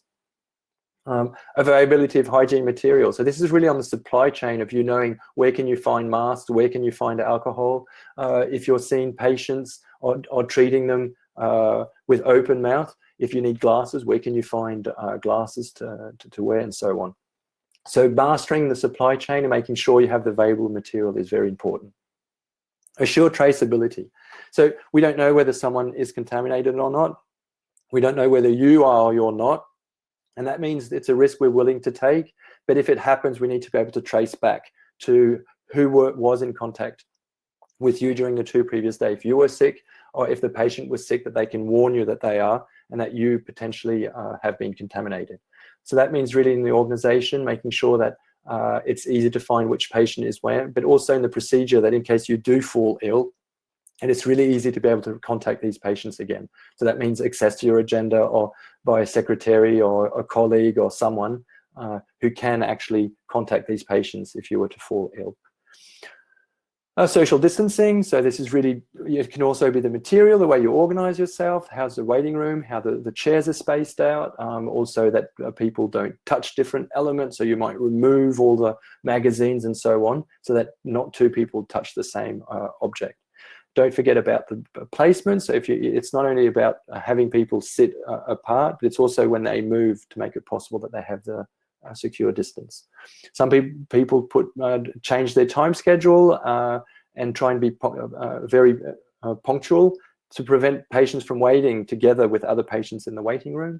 Availability of hygiene materials. So this is really on the supply chain of you knowing where can you find masks, where can you find alcohol. If you're seeing patients or treating them with open mouth, if you need glasses, where can you find glasses to wear, and so on. So mastering the supply chain and making sure you have the available material is very important. Assure traceability. So we don't know whether someone is contaminated or not. We don't know whether you are or you're not. And that means it's a risk we're willing to take. But if it happens, we need to be able to trace back to who was in contact with you during the 2 previous days. If you were sick, or if the patient was sick, that they can warn you that they are, and that you potentially have been contaminated. So that means really in the organization, making sure that it's easy to find which patient is where, but also in the procedure that in case you do fall ill, and it's really easy to be able to contact these patients again. So that means access to your agenda, or by a secretary or a colleague or someone who can actually contact these patients if you were to fall ill. Social distancing. So this is really, it can also be the material, the way you organize yourself, how's the waiting room, how the chairs are spaced out. Also that people don't touch different elements. So you might remove all the magazines and so on, so that not 2 people touch the same object. Don't forget about the placement. So it's not only about having people sit apart, but it's also when they move to make it possible that they have the secure distance. Some people change their time schedule and try and be very punctual to prevent patients from waiting together with other patients in the waiting room.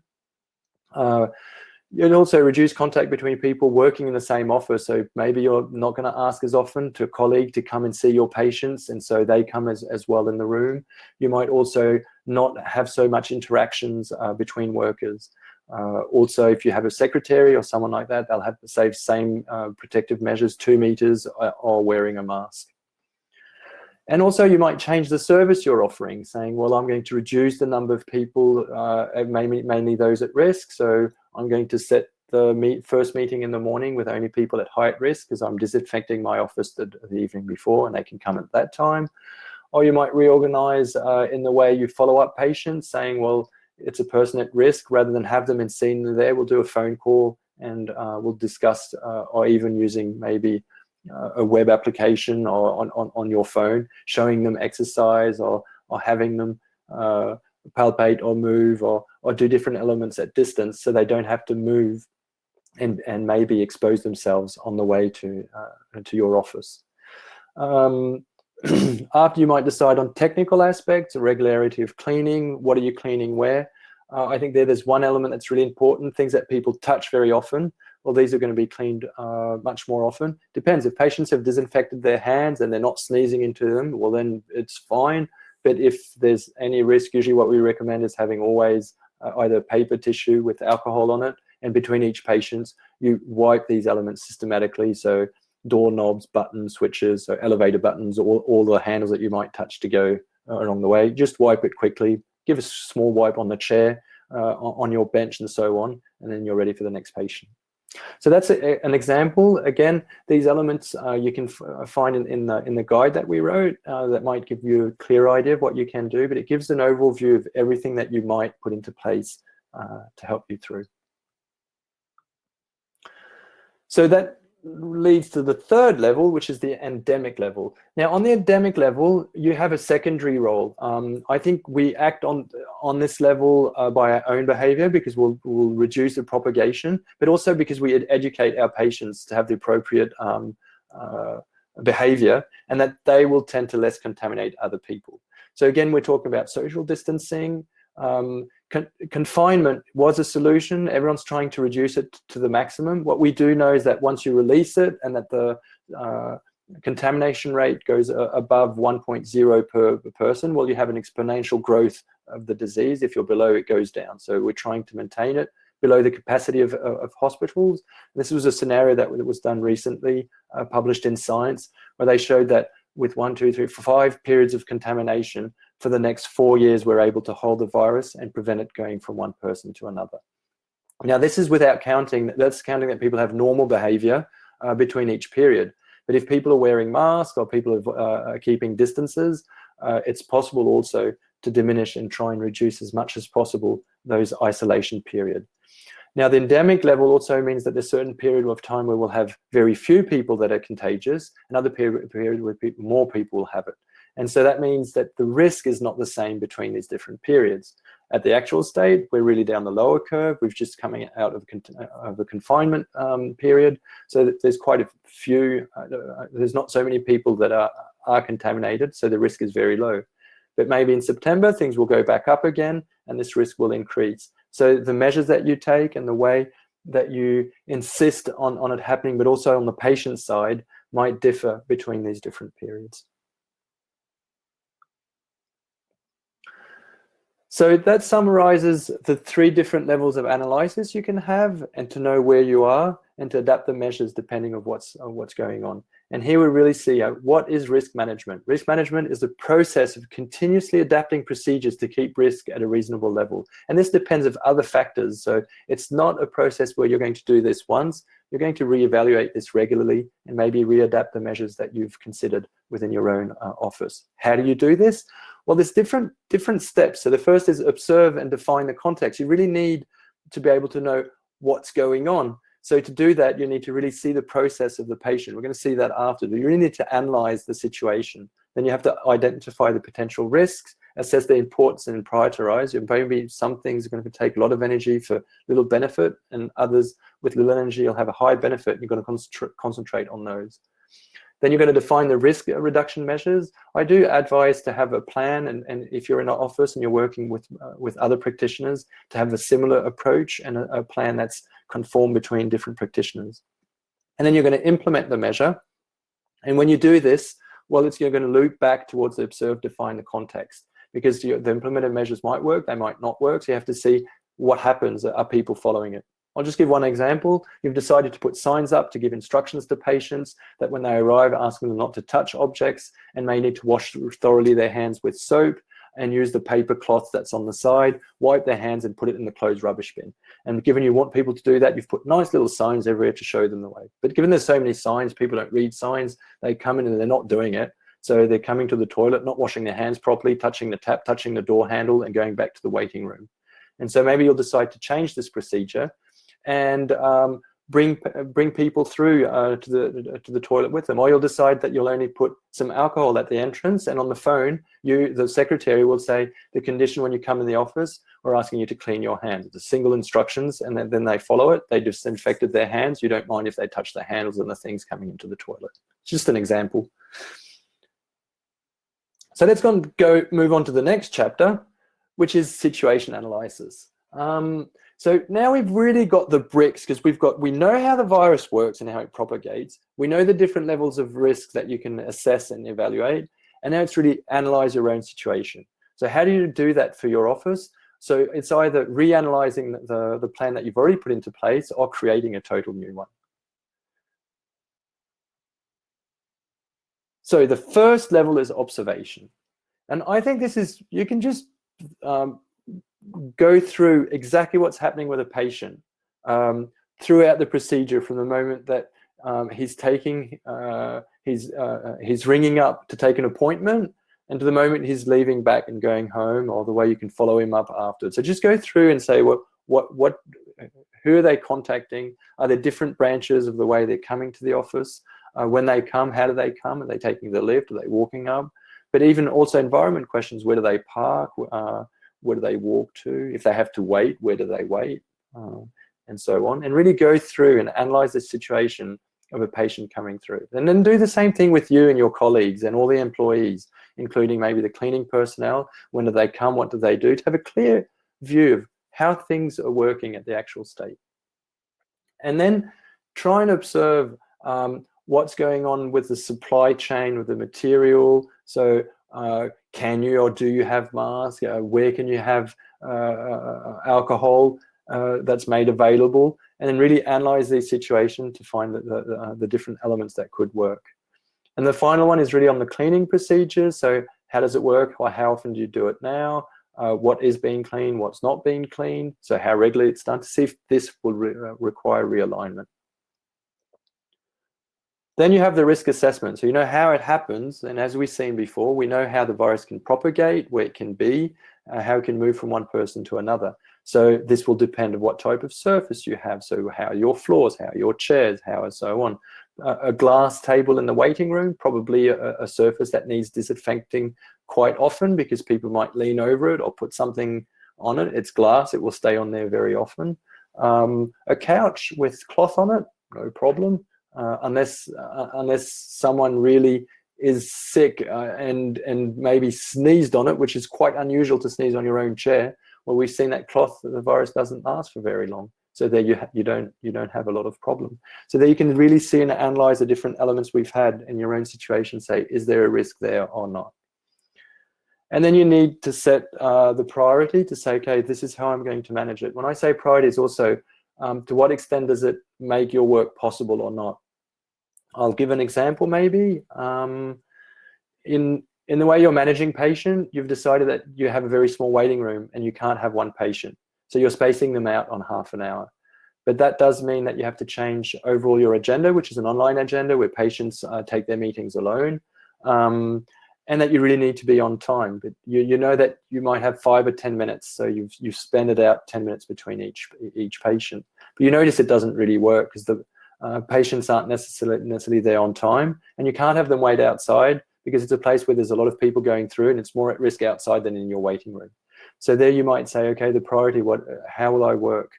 You'd also reduce contact between people working in the same office. So maybe you're not going to ask as often to a colleague to come and see your patients, and so they come as well in the room. You might also not have so much interactions between workers. Also, if you have a secretary or someone like that, they'll have the same protective measures, 2 meters, or wearing a mask. And also you might change the service you're offering, saying, well, I'm going to reduce the number of people, mainly those at risk. So I'm going to set the first meeting in the morning with only people at high risk, because I'm disinfecting my office the evening before, and they can come at that time. Or you might reorganize in the way you follow up patients, saying, well, it's a person at risk, rather than have them and seeing them there, we'll do a phone call and we'll discuss, or even using maybe a web application or on your phone, showing them exercise or having them palpate or move or do different elements at distance, so they don't have to move and maybe expose themselves on the way to your office. After, you might decide on technical aspects, the regularity of cleaning. What are you cleaning where? I think there's one element that's really important, things that people touch very often. Well, these are going to be cleaned much more often. Depends. If patients have disinfected their hands and they're not sneezing into them, well, then it's fine. But if there's any risk, usually what we recommend is having always either paper tissue with alcohol on it, and between each patient, you wipe these elements systematically. So doorknobs, buttons, switches, so elevator buttons, all the handles that you might touch to go along the way. Just wipe it quickly. Give a small wipe on the chair, on your bench, and so on, and then you're ready for the next patient. So that's an example. Again, these elements you can find in the guide that we wrote that might give you a clear idea of what you can do, but it gives an overall view of everything that you might put into place help you through. So that leads to the third level, which is the endemic level. Now, on the endemic level, you have a secondary role. I think we act on this level by our own behavior, because we'll reduce the propagation, but also because we educate our patients to have the appropriate behavior, and that they will tend to less contaminate other people. So again, we're talking about social distancing. Confinement was a solution. Everyone's trying to reduce it to the maximum. What we do know is that once you release it, and that the contamination rate goes above 1.0 per person, well, you have an exponential growth of the disease. If you're below, it goes down. So we're trying to maintain it below the capacity of hospitals. This was a scenario that was done recently, published in Science, where they showed that with 1, 2, 3, 5 periods of contamination, for the next 4 years, we're able to hold the virus and prevent it going from one person to another. Now, this is without counting, that's counting that people have normal behavior between each period. But if people are wearing masks, or people are keeping distances, it's possible also to diminish and try and reduce as much as possible those isolation period. Now, the endemic level also means that there's a certain period of time where we'll have very few people that are contagious, another period where more people will have it. And so that means that the risk is not the same between these different periods. At the actual state, we're really down the lower curve. We've just coming out of a confinement period. So that there's quite a few, there's not so many people that are contaminated, so the risk is very low. But maybe in September, things will go back up again, and this risk will increase. So the measures that you take and the way that you insist on it happening, but also on the patient side, might differ between these different periods. So that summarizes the 3 different levels of analysis you can have, and to know where you are, and to adapt the measures depending on what's going on. And here we really see what is risk management. Risk management is the process of continuously adapting procedures to keep risk at a reasonable level. And this depends on other factors. So it's not a process where you're going to do this once. You're going to reevaluate this regularly, and maybe readapt the measures that you've considered within your own office. How do you do this? Well, there's different steps. So the first is observe and define the context. You really need to be able to know what's going on. So to do that, you need to really see the process of the patient. We're going to see that after. You really need to analyze the situation. Then you have to identify the potential risks, assess the importance, and prioritize. Maybe some things are going to take a lot of energy for little benefit, and others with little energy will have a high benefit. You're going to concentrate on those. Then you're going to define the risk reduction measures. I do advise to have a plan, and if you're in an office and you're working with other practitioners, to have a similar approach and a plan that's conform between different practitioners. And then you're going to implement the measure. And when you do this, well, you're going to loop back towards the observe, define the context, because the implemented measures might work, they might not work. So you have to see what happens. Are people following it? I'll just give one example. You've decided to put signs up to give instructions to patients that when they arrive, asking them not to touch objects, and may need to wash thoroughly their hands with soap, and use the paper cloth that's on the side, wipe their hands, and put it in the closed rubbish bin. And given you want people to do that, you've put nice little signs everywhere to show them the way. But given there's so many signs, people don't read signs, they come in and they're not doing it. So they're coming to the toilet, not washing their hands properly, touching the tap, touching the door handle, and going back to the waiting room. And so maybe you'll decide to change this procedure, and bring people through to the toilet with them. Or you'll decide that you'll only put some alcohol at the entrance, and on the phone, the secretary will say, the condition when you come in the office, we're asking you to clean your hands. It's a single instructions, and then they follow it. They disinfected their hands. You don't mind if they touch the handles and the things coming into the toilet. It's just an example. So let's move on to the next chapter, which is situation analysis. So now we've really got the bricks, because we know how the virus works and how it propagates. We know the different levels of risk that you can assess and evaluate. And now it's really analyze your own situation. So how do you do that for your office? So it's either reanalyzing the plan that you've already put into place, or creating a total new one. So the first level is observation. And I think this is, you can just go through exactly what's happening with a patient throughout the procedure, from the moment that he's ringing up to take an appointment, and to the moment he's leaving back and going home, or the way you can follow him up after. So just go through and say, well, who are they contacting? Are there different branches of the way they're coming to the office? When they come, how do they come? Are they taking the lift? Are they walking up? But even also environment questions: where do they park? Where do they walk to? If they have to wait, where do they wait? And so on. And really go through and analyze the situation of a patient coming through. And then do the same thing with you and your colleagues and all the employees, including maybe the cleaning personnel. When do they come? What do they do? To have a clear view of how things are working at the actual state. And then try and observe what's going on with the supply chain, with the material. So can you or do you have masks? Where can you have alcohol that's made available? And then really analyze these situations to find the different elements that could work. And the final one is really on the cleaning procedures. So how does it work? Or how often do you do it now? What is being cleaned? What's not being cleaned? So how regularly it's done, to see if this will require realignment. Then you have the risk assessment. So you know how it happens, and as we've seen before, we know how the virus can propagate, where it can be, how it can move from one person to another. So this will depend on what type of surface you have. So how are your floors, how are your chairs, how and so on. A glass table in the waiting room, probably a surface that needs disinfecting quite often, because people might lean over it or put something on it. It's glass, it will stay on there very often. A couch with cloth on it, no problem. Unless someone really is sick and maybe sneezed on it, which is quite unusual to sneeze on your own chair. Well, we've seen that cloth, the virus doesn't last for very long. So there you don't have a lot of problem. So there you can really see and analyze the different elements we've had in your own situation. Say, is there a risk there or not? And then you need to set the priority to say, okay, this is how I'm going to manage it. When I say priority, it's also to what extent does it make your work possible or not? I'll give an example maybe. In the way you're managing patient, you've decided that you have a very small waiting room and you can't have one patient. So you're spacing them out on half an hour. But that does mean that you have to change overall your agenda, which is an online agenda where patients take their meetings alone, and that you really need to be on time. But you know that you might have 5 or 10 minutes, so you've spent it out 10 minutes between each patient. But you notice it doesn't really work because the patients aren't necessarily there on time, and you can't have them wait outside because it's a place where there's a lot of people going through, and it's more at risk outside than in your waiting room. So there you might say, okay, the priority, how will I work?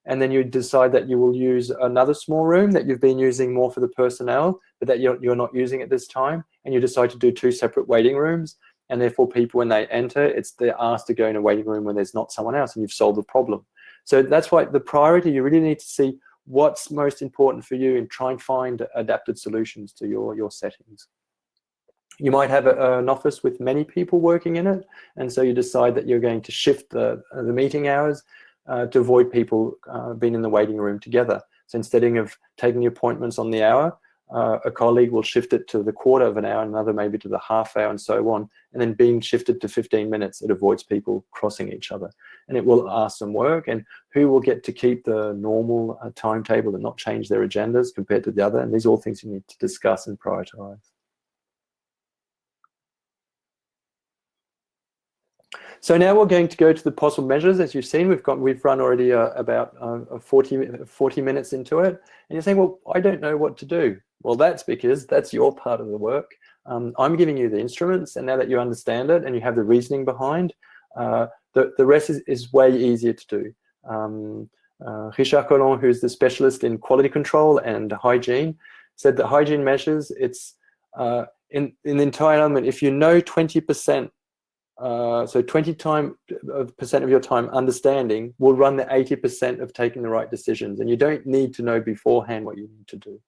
And then you decide that you will use another small room that you've been using more for the personnel, but that you're not using at this time, and you decide to do 2 separate waiting rooms, and therefore people, when they enter, they're asked to go in a waiting room when there's not someone else, and you've solved the problem. So that's why the priority, you really need to see what's most important for you and try and find adapted solutions to your settings. You might have an office with many people working in it, and so you decide that you're going to shift the meeting hours to avoid people being in the waiting room together. So instead of taking the appointments on the hour, a colleague will shift it to the quarter of an hour, another maybe to the half hour, and so on. And then being shifted to 15 minutes, it avoids people crossing each other. And it will ask some work, and who will get to keep the normal timetable and not change their agendas compared to the other. And these are all things you need to discuss and prioritize. So now we're going to go to the possible measures. As you've seen, we've run already about 40 minutes into it. And you're saying, well, I don't know what to do. Well, that's because that's your part of the work. I'm giving you the instruments, and now that you understand it and you have the reasoning behind, the rest is way easier to do. Richard Collin, who's the specialist in quality control and hygiene, said that hygiene measures, it's in the entire element, if you know 20%, so 20% of your time understanding will run the 80% of taking the right decisions, and you don't need to know beforehand what you need to do.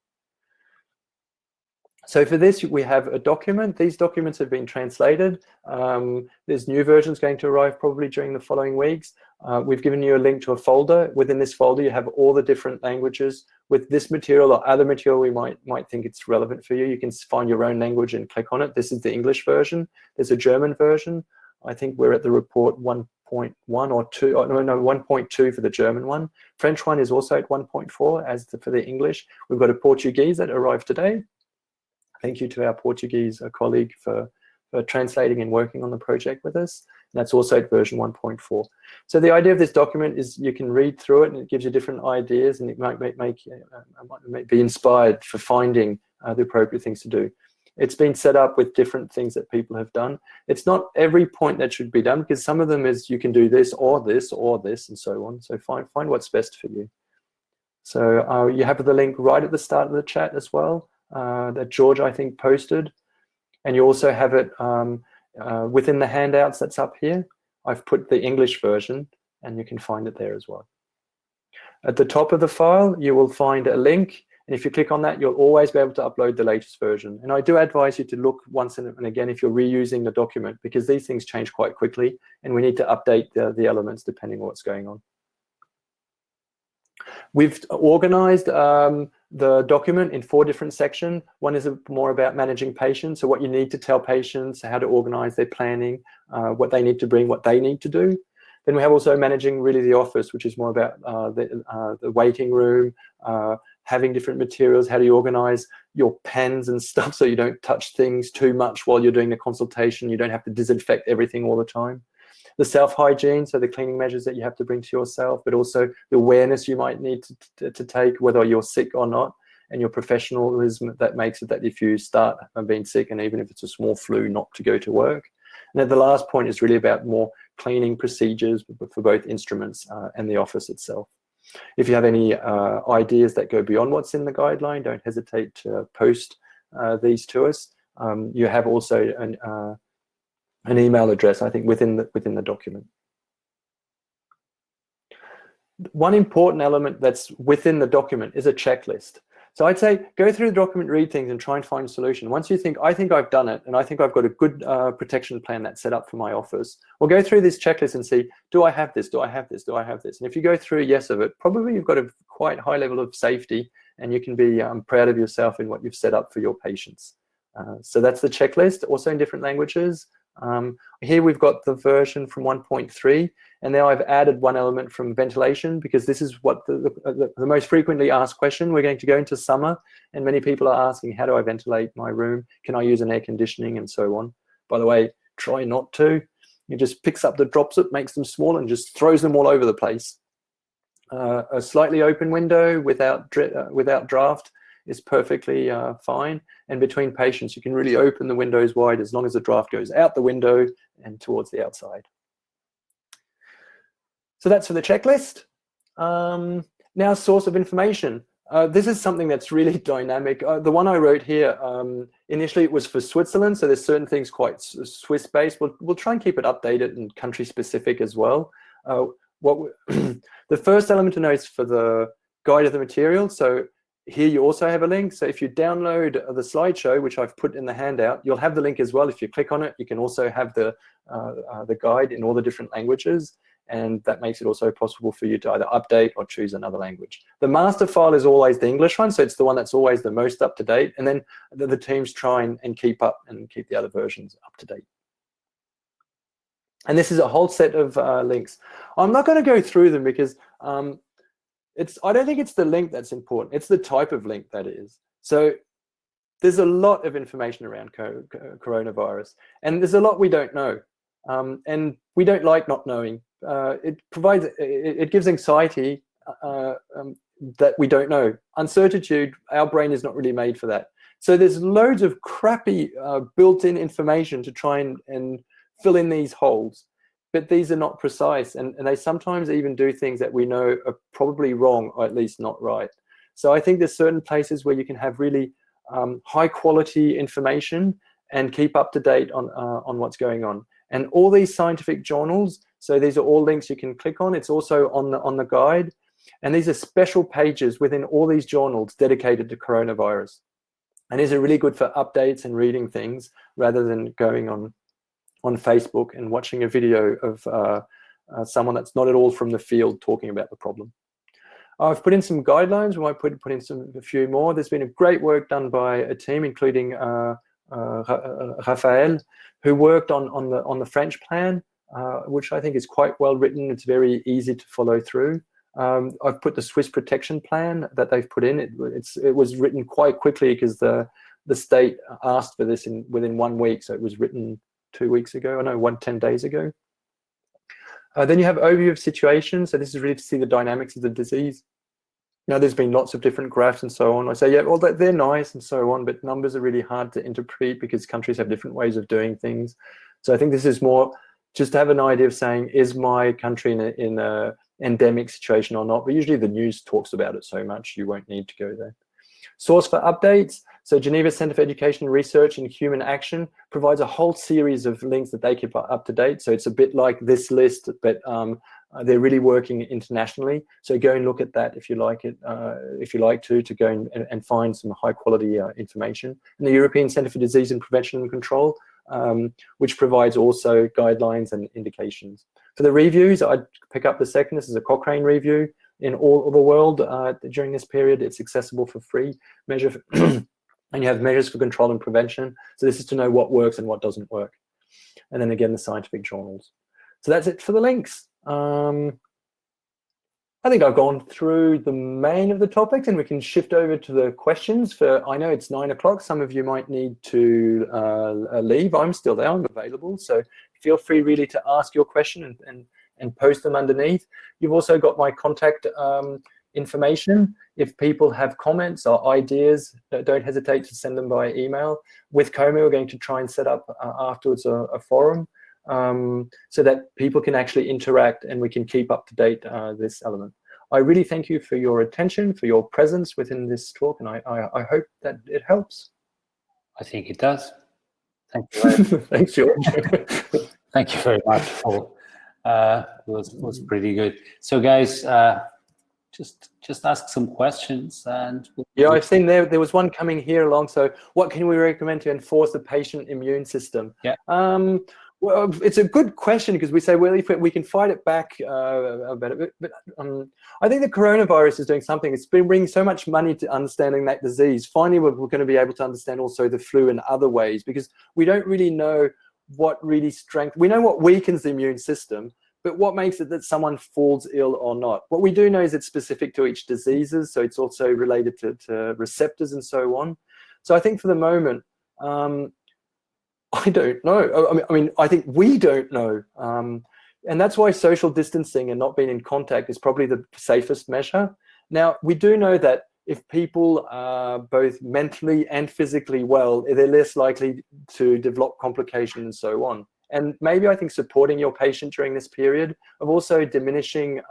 So for this, we have a document. These documents have been translated. There's new versions going to arrive probably during the following weeks. We've given you a link to a folder. Within this folder, you have all the different languages. With this material or other material, we might think it's relevant for you. You can find your own language and click on it. This is the English version. There's a German version. I think we're at the report 1.1 or 2. Oh, no, 1.2 for the German one. French one is also at 1.4 as for the English. We've got a Portuguese that arrived today. Thank you to our Portuguese colleague for translating and working on the project with us. That's also at version 1.4. So the idea of this document is you can read through it and it gives you different ideas, and it might be inspired for finding the appropriate things to do. It's been set up with different things that people have done. It's not every point that should be done, because some of them is you can do this or this or this and so on. So find what's best for you. So you have the link right at the start of the chat as well, that George, I think, posted. And you also have it within the handouts that's up here. I've put the English version, and you can find it there as well. At the top of the file, you will find a link. And if you click on that, you'll always be able to upload the latest version. And I do advise you to look once and again if you're reusing the document, because these things change quite quickly, and we need to update the elements depending on what's going on. We've organized the document in 4 different sections. One is more about managing patients, so what you need to tell patients, how to organize their planning, what they need to bring, what they need to do. Then we have also managing really the office, which is more about the waiting room, having different materials, how do you organize your pens and stuff so you don't touch things too much while you're doing the consultation, you don't have to disinfect everything all the time. The self-hygiene, so the cleaning measures that you have to bring to yourself, but also the awareness you might need to take, whether you're sick or not, and your professionalism that makes it that if you start being sick, and even if it's a small flu, not to go to work. And then the last point is really about more cleaning procedures for both instruments and the office itself. If you have any ideas that go beyond what's in the guideline, don't hesitate to post these to us. You have also an email address, I think, within the document. One important element that's within the document is a checklist. So I'd say go through the document, read things, and try and find a solution. Once you think, I think I've done it, and I think I've got a good protection plan that's set up for my office, well, go through this checklist and see, do I have this? Do I have this? Do I have this? And if you go through a yes of it, probably you've got a quite high level of safety, and you can be proud of yourself in what you've set up for your patients. So that's the checklist, also in different languages. Here we've got the version from 1.3, and now I've added one element from ventilation, because this is what the most frequently asked question. We're going to go into summer, and many people are asking, how do I ventilate my room? Can I use an air conditioning, and so on? By the way, try not to. It just picks up the drops, it makes them small, and just throws them all over the place. A slightly open window without draft is perfectly fine. And between patients, you can really open the windows wide as long as the draft goes out the window and towards the outside. So that's for the checklist. Now, source of information. This is something that's really dynamic. The one I wrote here, initially it was for Switzerland, so there's certain things quite Swiss-based. We'll try and keep it updated and country-specific as well. The first element to know is for the guide of the material. So here you also have a link. So if you download the slideshow, which I've put in the handout, you'll have the link as well. If you click on it, you can also have the guide in all the different languages. And that makes it also possible for you to either update or choose another language. The master file is always the English one, so it's the one that's always the most up to date. And then the teams try and keep up and keep the other versions up to date. And this is a whole set of links. I'm not going to go through them because I don't think it's the link that's important. It's the type of link that is. So there's a lot of information around coronavirus, and there's a lot we don't know. And we don't like not knowing. It gives anxiety that we don't know. Uncertainty, our brain is not really made for that. So there's loads of crappy built-in information to try and fill in these holes. But these are not precise, and they sometimes even do things that we know are probably wrong, or at least not right. So I think there's certain places where you can have really high quality information and keep up to date on what's going on. And all these scientific journals, so these are all links you can click on. It's also on the guide. And these are special pages within all these journals dedicated to coronavirus. And these are really good for updates and reading things rather than going on Facebook and watching a video of someone that's not at all from the field talking about the problem. I've put in some guidelines. We might put in a few more. There's been a great work done by a team, including Raphael, who worked on the French plan, which I think is quite well written. It's very easy to follow through. I've put the Swiss protection plan that they've put in. It was written quite quickly because the state asked for this within 1 week, so it was written 2 weeks ago. 10 days ago. Then you have overview of situation. So this is really to see the dynamics of the disease. Now, there's been lots of different graphs and so on. I say, yeah, well, they're nice and so on, but numbers are really hard to interpret because countries have different ways of doing things. So I think this is more just to have an idea of saying, is my country in a endemic situation or not? But usually the news talks about it so much, you won't need to go there. Source for updates. So Geneva Center for Education and Research in Human Action provides a whole series of links that they keep up to date. So it's a bit like this list, but they're really working internationally. So go and look at that if you like it, if you like to go and find some high quality information. And the European Center for Disease and Prevention and Control, which provides also guidelines and indications. For the reviews, I'd pick up the second. This is a Cochrane review in all of the world during this period. It's accessible for free. Measure and you have measures for control and prevention. So this is to know what works and what doesn't work. And then again, the scientific journals. So that's it for the links. I think I've gone through the main of the topics, and we can shift over to the questions. I know it's 9 o'clock. Some of you might need to leave. I'm still there. I'm available. So feel free really to ask your question and post them underneath. You've also got my contact information. If people have comments or ideas, don't hesitate to send them by email. With Comey, we're going to try and set up afterwards a forum so that people can actually interact and we can keep up to date this element. I really thank you for your attention, for your presence within this talk, and I hope that it helps. I think it does. Thank you. Thanks, George. Thank you very much, Paul. It was pretty good. So, guys, just ask some questions, and yeah, I've seen there was one coming here along. So, what can we recommend to enforce the patient immune system? Yeah. Well, it's a good question because we say, well, if we can fight it back about it, but I think the coronavirus is doing something. It's been bringing so much money to understanding that disease. Finally, we're going to be able to understand also the flu in other ways, because we don't really know what really we know what weakens the immune system, but what makes it that someone falls ill or not. What we do know is it's specific to each diseases, so it's also related to receptors and so on. So I think for the moment, I don't know. I mean, I think we don't know. And that's why social distancing and not being in contact is probably the safest measure. Now, we do know that if people are both mentally and physically well, they're less likely to develop complications and so on. And maybe I think supporting your patient during this period of also diminishing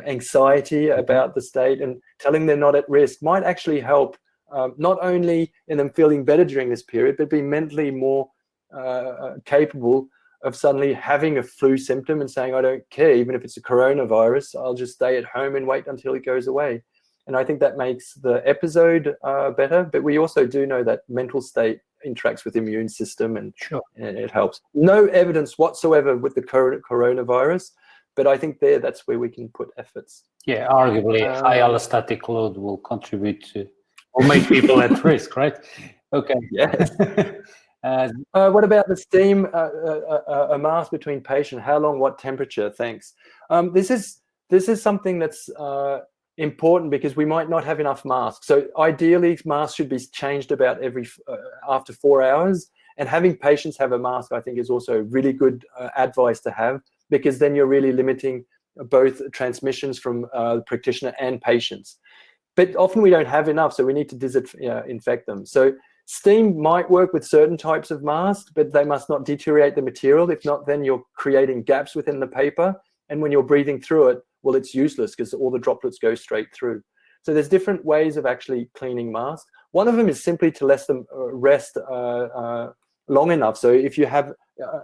anxiety about the state and telling them they're not at risk might actually help. Not only in them feeling better during this period, but being mentally more capable of suddenly having a flu symptom and saying, I don't care, even if it's a coronavirus, I'll just stay at home and wait until it goes away. And I think that makes the episode better. But we also do know that mental state interacts with the immune system, and, sure, and it helps. No evidence whatsoever with the coronavirus, but I think that's where we can put efforts. Yeah, arguably, high allostatic load will contribute to or make people at risk, right? Okay. Yes. What about the steam, a mask between patient? How long, what temperature? Thanks. This is something that's important because we might not have enough masks. So ideally, masks should be changed about after 4 hours. And having patients have a mask, I think, is also really good advice to have, because then you're really limiting both transmissions from practitioner and patients. But often we don't have enough, so we need to disinfect them. So steam might work with certain types of masks, but they must not deteriorate the material. If not, then you're creating gaps within the paper. And when you're breathing through it, well, it's useless because all the droplets go straight through. So there's different ways of actually cleaning masks. One of them is simply to let them rest long enough. So if you have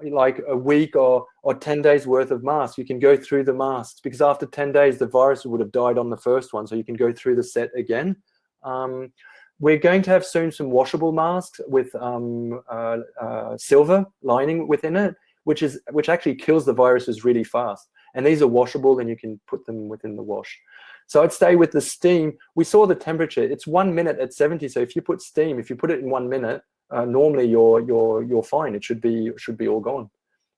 like a week or 10 days worth of masks, you can go through the masks, because after 10 days, the virus would have died on the first one. So you can go through the set again. We're going to have soon some washable masks with silver lining within it, which actually kills the viruses really fast. And these are washable, and you can put them within the wash. So I'd stay with the steam. We saw the temperature. It's 1 minute at 70. So if you put steam, if you put it in 1 minute, normally you're fine. It should be all gone.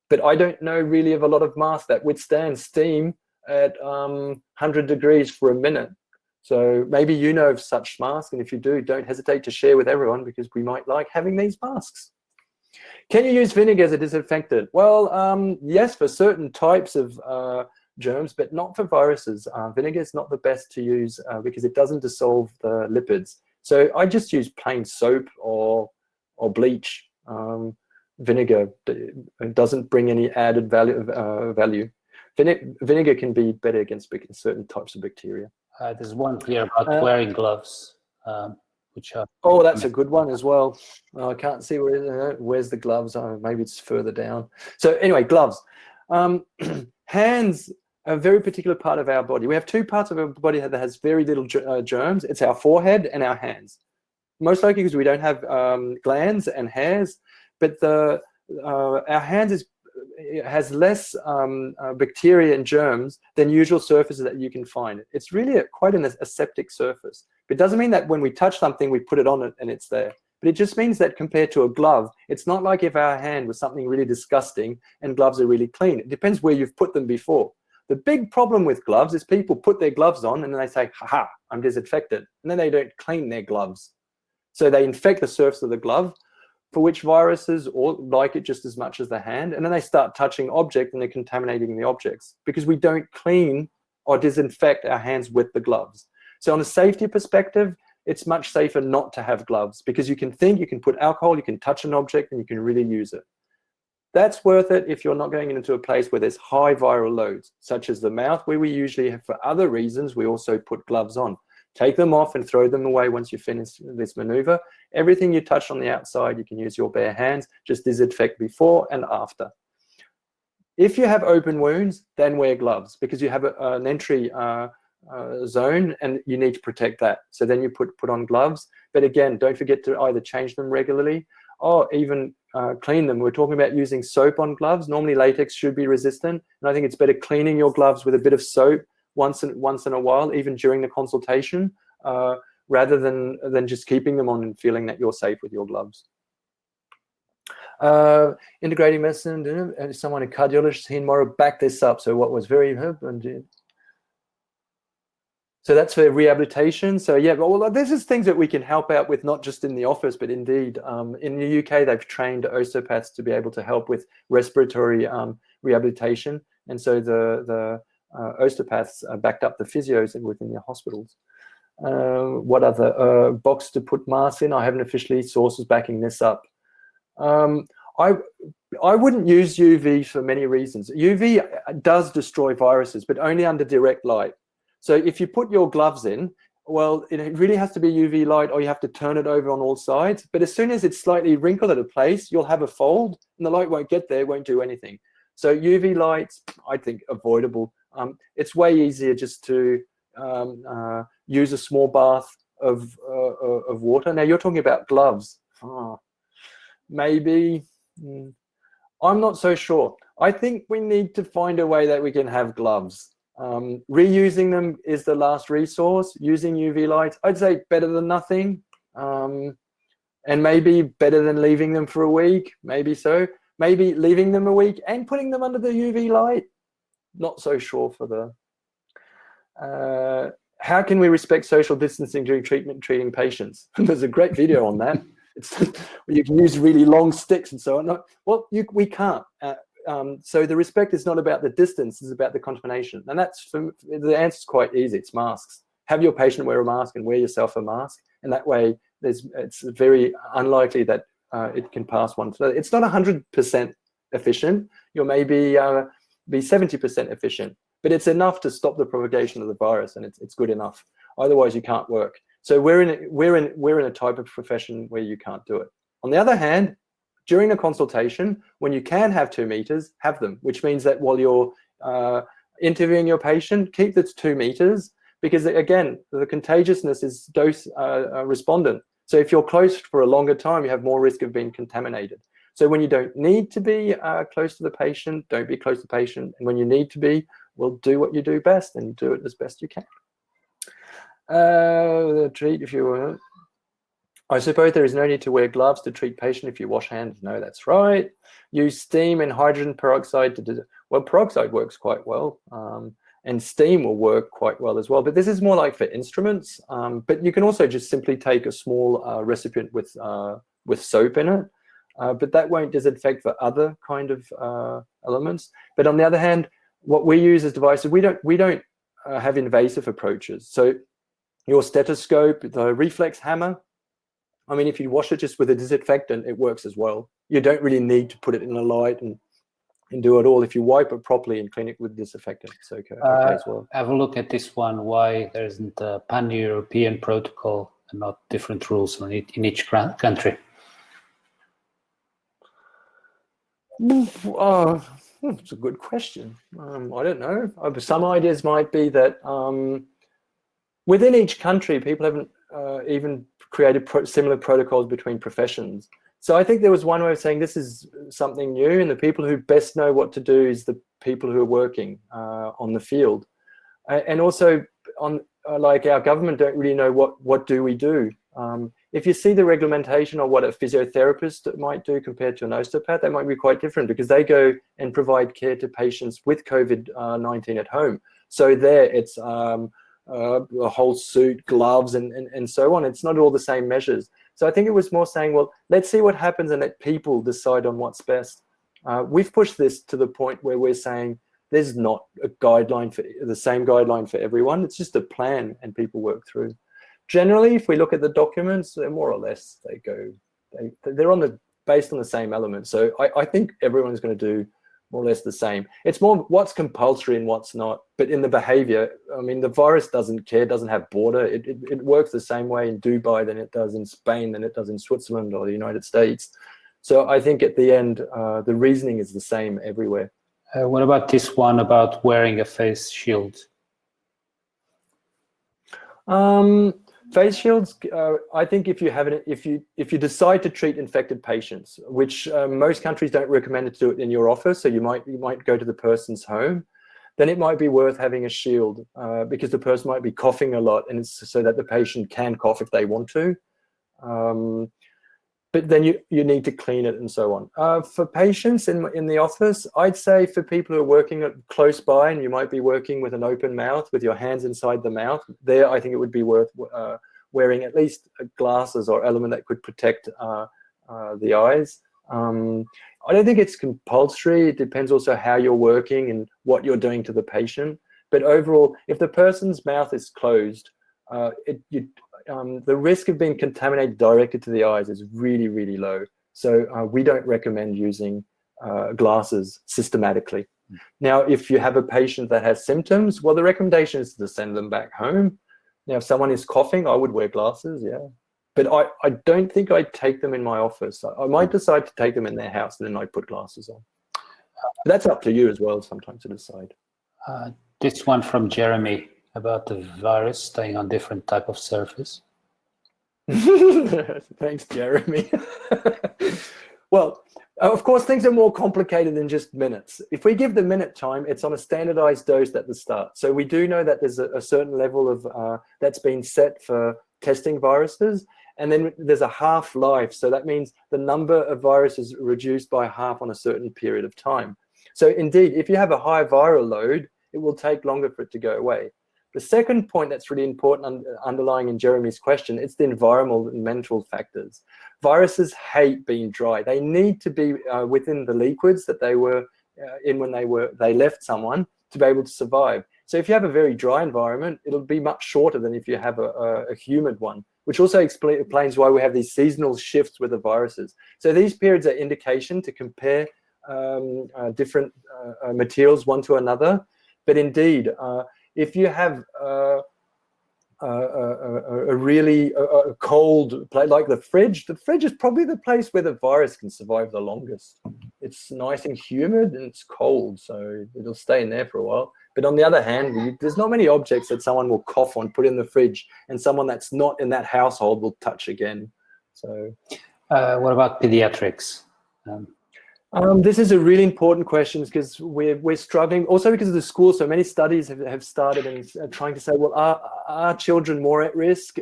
But I don't know really of a lot of masks that withstand steam at 100 degrees for a minute. So maybe you know of such masks, and if you do, don't hesitate to share with everyone, because we might like having these masks. Can you use vinegar as a disinfectant? Well, yes, for certain types of germs, but not for viruses. Vinegar is not the best to use because it doesn't dissolve the lipids. So I just use plain soap or bleach. Vinegar doesn't bring any added value. Vinegar can be better against certain types of bacteria. There's one here about wearing gloves, which are... Oh, that's a good one as well. I can't see where's the gloves. Maybe it's further down. So anyway, gloves. Hands are a very particular part of our body. We have two parts of our body that has very little germs. It's our forehead and our hands. Most likely because we don't have glands and hairs, but our hands has less bacteria and germs than usual surfaces that you can find. It's really quite an aseptic surface. It doesn't mean that when we touch something, we put it on it and it's there. But it just means that compared to a glove, it's not like if our hand was something really disgusting and gloves are really clean. It depends where you've put them before. The big problem with gloves is people put their gloves on and then they say, haha, I'm disinfected. And then they don't clean their gloves. So they infect the surface of the glove, for which viruses like it just as much as the hand. And then they start touching objects and they're contaminating the objects because we don't clean or disinfect our hands with the gloves. So on a safety perspective, it's much safer not to have gloves because you can put alcohol, you can touch an object and you can really use it. That's worth it if you're not going into a place where there's high viral loads, such as the mouth, where we usually have, for other reasons, we also put gloves on. Take them off and throw them away once you finish this maneuver. Everything you touch on the outside, you can use your bare hands, just disinfect before and after. If you have open wounds, then wear gloves because you have an entry zone and you need to protect that. So then you put on gloves. But again, don't forget to either change them regularly or even clean them. We're talking about using soap on gloves. Normally latex should be resistant. And I think it's better cleaning your gloves with a bit of soap once in a while, even during the consultation, rather than just keeping them on and feeling that you're safe with your gloves. Integrating medicine, someone, a cardiologist, he and Morrow backed this up. So what was very, so that's for rehabilitation. So yeah, well, this is things that we can help out with, not just in the office, but indeed in the UK, they've trained osteopaths to be able to help with respiratory rehabilitation. And so the osteopaths backed up the physios within the hospitals. What other box to put masks in? I haven't officially sources backing this up. I wouldn't use UV for many reasons. UV does destroy viruses, but only under direct light. So if you put your gloves in, well, it really has to be UV light, or you have to turn it over on all sides. But as soon as it's slightly wrinkled at a place, you'll have a fold, and the light won't get there, won't do anything. So UV lights, I think, avoidable. It's way easier just to use a small bath of water. Now you're talking about gloves. Maybe, I'm not so sure. I think we need to find a way that we can have gloves. Reusing them is the last resource. Using UV lights, I'd say better than nothing. And maybe better than leaving them for a week, maybe so. Maybe leaving them a week and putting them under the UV light. Not so sure for the... how can we respect social distancing during treating patients? There's a great video on that. You can use really long sticks and so on. Well, we can't. So the respect is not about the distance, it's about the contamination. And the answer is quite easy, it's masks. Have your patient wear a mask and wear yourself a mask. And that way, it's very unlikely that it can pass one. So it's not 100% efficient. You'll maybe be 70% efficient, but it's enough to stop the propagation of the virus, and it's good enough. Otherwise, you can't work. So we're in a type of profession where you can't do it. On the other hand, during a consultation, when you can have 2 meters, have them, which means that while you're interviewing your patient, keep the 2 meters, because again, the contagiousness is dose respondent. So if you're close for a longer time, you have more risk of being contaminated. So when you don't need to be close to the patient, don't be close to the patient. And when you need to be, well, do what you do best and do it as best you can. Treat if you want. I suppose there is no need to wear gloves to treat patient if you wash hands. No, that's right. Use steam and hydrogen peroxide to do. Well, peroxide works quite well, and steam will work quite well as well. But this is more like for instruments. But you can also just simply take a small recipient with soap in it. but that won't disinfect for other kind of elements. But on the other hand, what we use as devices, we don't have invasive approaches. So your stethoscope, the reflex hammer, I mean, if you wash it just with a disinfectant, it works as well. You don't really need to put it in a light and do it all. If you wipe it properly and clean it with disinfectant, it's okay as well. Have a look at this one, why there isn't a pan-European protocol and not different rules in each country. It's a good question. I don't know. Some ideas might be that within each country, people haven't even created similar protocols between professions. So I think there was one way of saying this is something new, and the people who best know what to do is the people who are working on the field. And also, like our government don't really know what do we do. If you see the reglementation on what a physiotherapist might do compared to an osteopath, that might be quite different, because they go and provide care to patients with COVID-19 at home. So there it's a whole suit, gloves, and so on. It's not all the same measures. So I think it was more saying, well, let's see what happens and let people decide on what's best. We've pushed this to the point where we're saying there's not a guideline for the same guideline for everyone. It's just a plan and people work through. Generally, if we look at the documents, they're more or less, they're based on the same elements. So I think everyone's going to do more or less the same. It's more what's compulsory and what's not. But in the behavior, I mean, the virus doesn't care, doesn't have border. It works the same way in Dubai than it does in Spain, than it does in Switzerland or the United States. So I think at the end, the reasoning is the same everywhere. What about this one about wearing a face shield? Face shields, I think if you decide to treat infected patients, which most countries don't recommend to do it in your office, so you might go to the person's home, then it might be worth having a shield because the person might be coughing a lot, and it's so that the patient can cough if they want to. But then you need to clean it and so on. For patients in the office, I'd say for people who are working close by and you might be working with an open mouth with your hands inside the mouth, there I think it would be worth wearing at least glasses or element that could protect the eyes. I don't think it's compulsory. It depends also how you're working and what you're doing to the patient. But overall, if the person's mouth is closed, the risk of being contaminated directly to the eyes is really, really low. So we don't recommend using glasses systematically. Now, if you have a patient that has symptoms, well, the recommendation is to send them back home. Now, if someone is coughing, I would wear glasses, yeah. But I don't think I'd take them in my office. I might decide to take them in their house and then I'd put glasses on. But that's up to you as well sometimes to decide. This one from Jeremy about the virus staying on different type of surface. Thanks, Jeremy. Well, of course, things are more complicated than just minutes. If we give the minute time, it's on a standardized dose at the start. So we do know that there's a certain level of that's been set for testing viruses, and then there's a half-life. So that means the number of viruses reduced by half on a certain period of time. So indeed, if you have a high viral load, it will take longer for it to go away. The second point that's really important underlying in Jeremy's question, it's the environmental factors. Viruses hate being dry. They need to be within the liquids that they were in when they left someone to be able to survive. So if you have a very dry environment, it'll be much shorter than if you have a humid one, which also explains why we have these seasonal shifts with the viruses. So these periods are indication to compare different materials one to another. But indeed, if you have a really cold place like the fridge is probably the place where the virus can survive the longest. It's nice and humid and it's cold, so it'll stay in there for a while. But on the other hand, there's not many objects that someone will cough on, put in the fridge, and someone that's not in that household will touch again. So, what about pediatrics? This is a really important question because we're struggling also because of the school. So many studies have started and trying to say, well, are children more at risk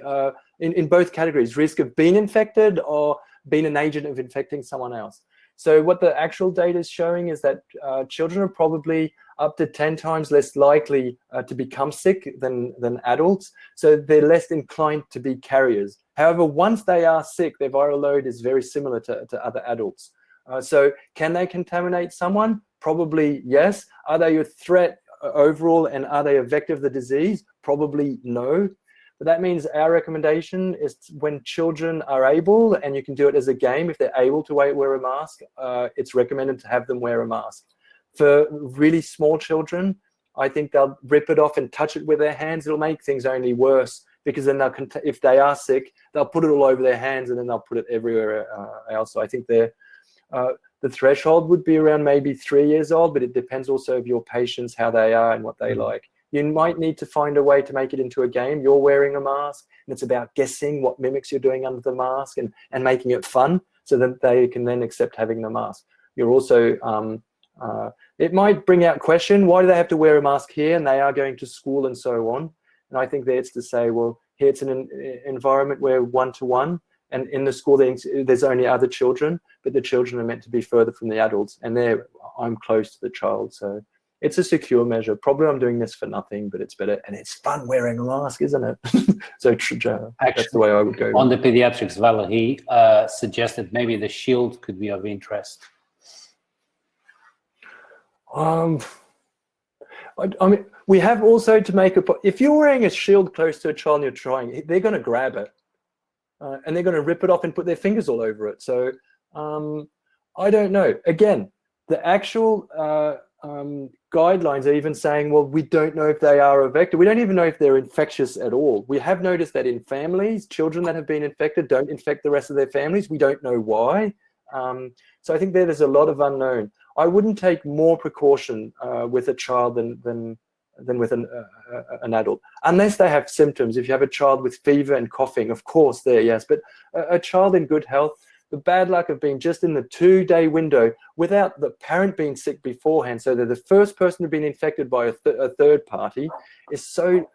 in both categories, risk of being infected or being an agent of infecting someone else? So what the actual data is showing is that children are probably up to 10 times less likely to become sick than adults. So they're less inclined to be carriers. However, once they are sick, their viral load is very similar to other adults. So can they contaminate someone? Probably yes. Are they a threat overall, and are they a vector of the disease? Probably no. But that means our recommendation is when children are able, and you can do it as a game, if they're able to wear a mask, it's recommended to have them wear a mask. For really small children, I think they'll rip it off and touch it with their hands. It'll make things only worse, because then if they are sick, they'll put it all over their hands, and then they'll put it everywhere else. So I think the threshold would be around maybe 3 years old, but it depends also of your patients, how they are and what they like. You might need to find a way to make it into a game. You're wearing a mask, and it's about guessing what mimics you're doing under the mask and making it fun, so that they can then accept having the mask. You're also, it might bring out question, why do they have to wear a mask here, and they are going to school and so on. And I think that's to say, well, here it's an environment where one-to-one, and in the school there's only other children, but the children are meant to be further from the adults, and I'm close to the child, so it's a secure measure. Probably I'm doing this for nothing, but it's better, and it's fun wearing a mask, isn't it? So actually, that's the way I would go. On the pediatrics, Valerie suggested maybe the shield could be of interest. I mean, we have also to make if you're wearing a shield close to a child and you're trying, they're going to grab it. And they're going to rip it off and put their fingers all over it. So I don't know. Again, the actual guidelines are even saying, well, we don't know if they are a vector. We don't even know if they're infectious at all. We have noticed that in families, children that have been infected don't infect the rest of their families. We don't know why. So I think there's a lot of unknown. I wouldn't take more precaution with a child than with an adult, unless they have symptoms. If you have a child with fever and coughing, of course yes, but a child in good health, the bad luck of being just in the 2-day window without the parent being sick beforehand, so they're the first person to have been infected by a third party, is so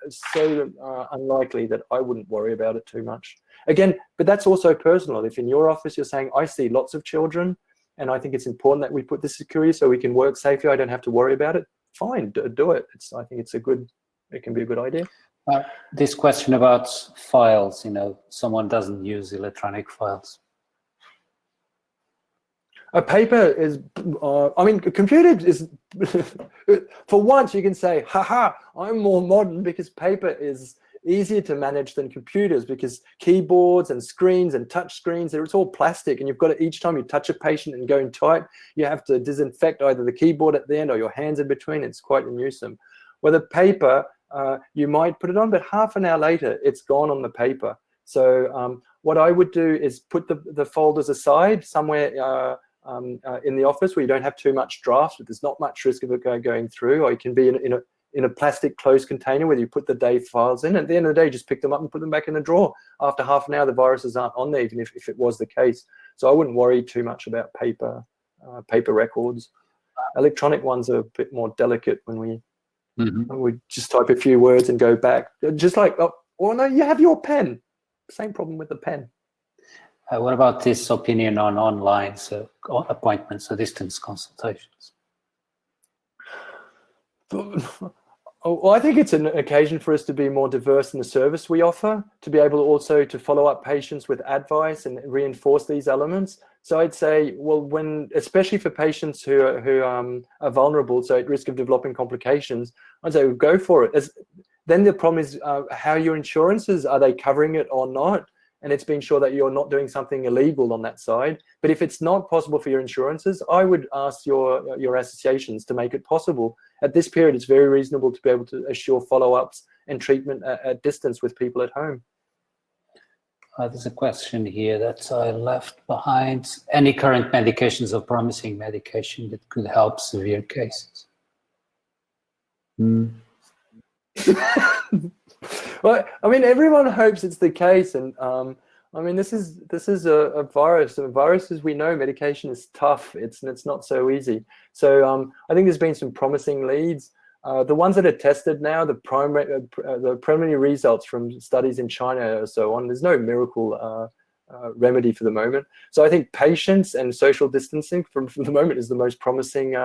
unlikely that I wouldn't worry about it too much. Again, but that's also personal. If in your office you're saying, I see lots of children, and I think it's important that we put this security so we can work safely, I don't have to worry about it, fine, do it. I think it can be a good idea. This question about files, someone doesn't use electronic files. A paper is, I mean, a computer is, for once you can say, haha, I'm more modern, because paper is easier to manage than computers, because keyboards and screens and touch screens, it's all plastic, and you've got to, each time you touch a patient and go and type, you have to disinfect either the keyboard at the end or your hands in between. It's quite a nuisance. With a paper, you might put it on, but half an hour later, it's gone on the paper. So what I would do is put the folders aside somewhere in the office where you don't have too much drafts, but there's not much risk of it going through, or you can be in a plastic closed container where you put the day files in. At the end of the day, just pick them up and put them back in the drawer. After half an hour, the viruses aren't on there, even if it was the case. So I wouldn't worry too much about paper records. Electronic ones are a bit more delicate when we just type a few words and go back. Just like, oh no, you have your pen. Same problem with the pen. What about this opinion on online appointments, so distance consultations? Well, I think it's an occasion for us to be more diverse in the service we offer, to be able also to follow up patients with advice and reinforce these elements. So I'd say, well, especially for patients who are vulnerable, so at risk of developing complications, I'd say go for it. Then the problem is how your insurances, are they covering it or not? And it's being sure that you're not doing something illegal on that side. But if it's not possible for your insurances, I would ask your associations to make it possible. At this period, it's very reasonable to be able to assure follow-ups and treatment at distance with people at home. There's a question here that I left behind. Any current medications or promising medication that could help severe cases? Well, I mean, everyone hopes it's the case, and I mean, this is a virus. And viruses, we know medication is tough. It's not so easy. So I think there's been some promising leads. The ones that are tested now, the preliminary results from studies in China or so on, there's no miracle remedy for the moment. So I think patience and social distancing from the moment is the most promising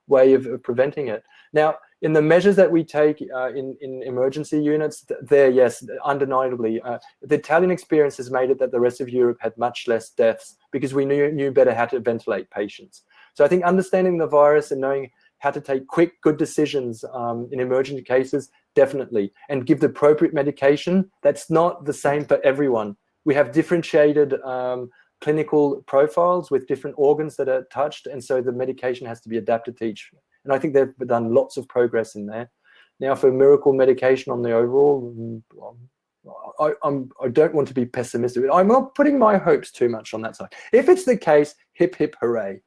way of preventing it. Now, in the measures that we take in emergency units, there, yes, undeniably, the Italian experience has made it that the rest of Europe had much less deaths because we knew better how to ventilate patients. So I think understanding the virus and knowing how to take quick, good decisions in emergency cases, definitely, and give the appropriate medication. That's not the same for everyone. We have differentiated clinical profiles with different organs that are touched, and so the medication has to be adapted to each. And I think they've done lots of progress in there. Now, for miracle medication on the overall, I don't want to be pessimistic. I'm not putting my hopes too much on that side. If it's the case, hip, hip, hooray.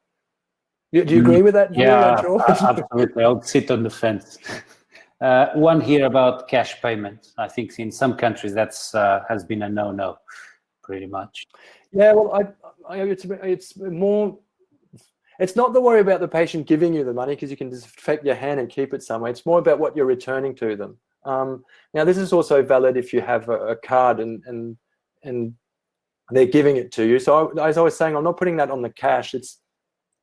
Do you agree with that? Yeah, George? absolutely. I'll sit on the fence. One here about cash payments. I think in some countries that's has been a no-no, pretty much. Yeah, well, it's more. It's not the worry about the patient giving you the money because you can disinfect your hand and keep it somewhere. It's more about what you're returning to them. Now, this is also valid if you have a card and they're giving it to you. So as I was saying, I'm not putting that on the cash. It's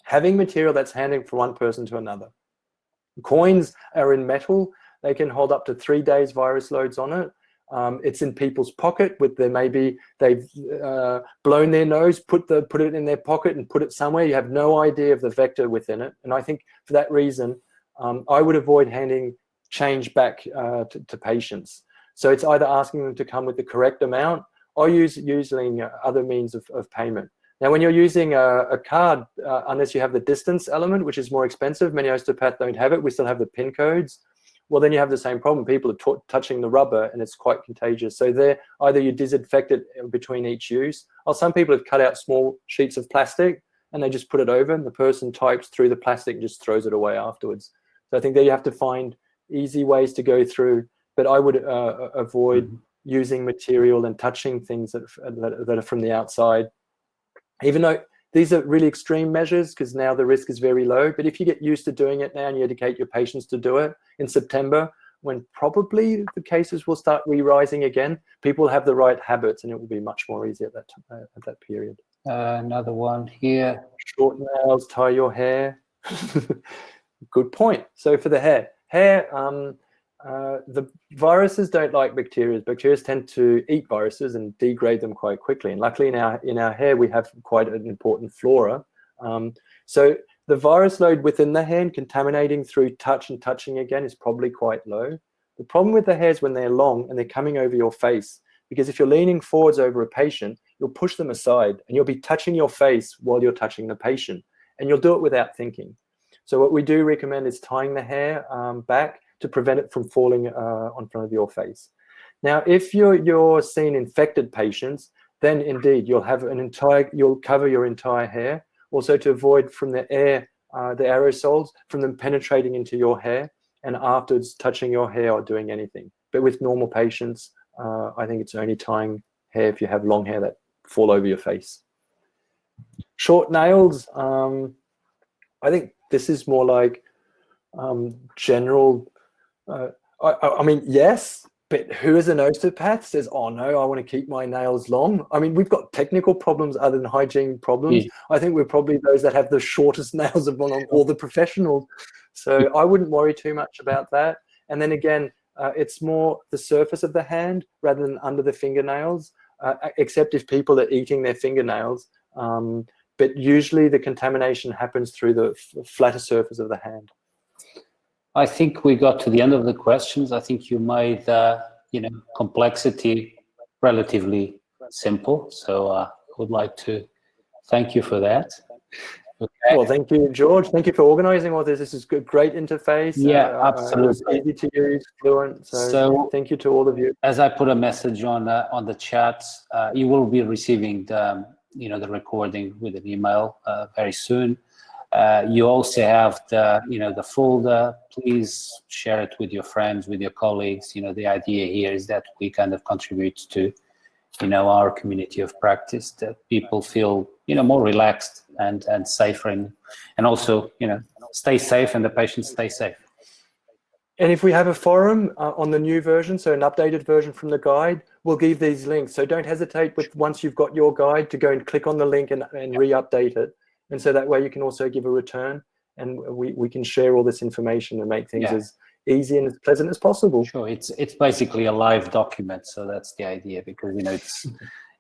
having material that's handing from one person to another. Coins are in metal. They can hold up to 3 days virus loads on it. It's in people's pocket with maybe they've blown their nose, put it in their pocket and put it somewhere. You have no idea of the vector within it. And I think for that reason, I would avoid handing change back to patients. So it's either asking them to come with the correct amount or using other means of payment. Now, when you're using a card, unless you have the distance element, which is more expensive, many osteopaths don't have it. We still have the PIN codes. Well, then you have the same problem. People are touching the rubber and it's quite contagious. So there, either you disinfect it between each use, or some people have cut out small sheets of plastic and they just put it over and the person types through the plastic and just throws it away afterwards. So I think that you have to find easy ways to go through, but I would avoid using material and touching things that are from the outside, even though these are really extreme measures because now the risk is very low. But if you get used to doing it now and you educate your patients to do it in September, when probably the cases will start re-rising again, people have the right habits and it will be much more easy at that period. Another one here. Short nails, tie your hair. Good point. So for the hair, the viruses don't like bacteria. Bacteria tend to eat viruses and degrade them quite quickly. And luckily in our hair, we have quite an important flora. So the virus load within the hand contaminating through touch and touching again is probably quite low. The problem with the hairs when they're long and they're coming over your face, because if you're leaning forwards over a patient, you'll push them aside and you'll be touching your face while you're touching the patient. And you'll do it without thinking. So what we do recommend is tying the hair back to prevent it from falling on front of your face. Now, if you're seeing infected patients, then indeed you'll cover your entire hair. Also to avoid from the air, the aerosols, from them penetrating into your hair and afterwards touching your hair or doing anything. But with normal patients, I think it's only tying hair if you have long hair that fall over your face. Short nails, I think this is more like general. I mean, yes, but who as an osteopath says, oh no, I want to keep my nails long? I mean, we've got technical problems other than hygiene problems. Yeah. I think we're probably those that have the shortest nails among all the professionals. So I wouldn't worry too much about that. And then again, it's more the surface of the hand rather than under the fingernails, except if people are eating their fingernails. But usually the contamination happens through the flatter surface of the hand. I think we got to the end of the questions. I think you made, complexity relatively simple. So I would like to thank you for that. Okay. Well, thank you, George. Thank you for organizing all this. This is good, great interface. Yeah, absolutely. Easy to use, fluent. So thank you to all of you. As I put a message on the chat, you will be receiving the recording with an email very soon. You also have the folder. Please share it with your friends, with your colleagues. The idea here is that we kind of contribute to, our community of practice, that people feel, more relaxed and safer, and also, stay safe and the patients stay safe. And if we have a forum on the new version, so an updated version from the guide, we'll give these links. So don't hesitate with once you've got your guide to go and click on the link and re-update it. And so that way you can also give a return, and we can share all this information and make things as easy and as pleasant as possible. Sure, it's basically a live document, so that's the idea, because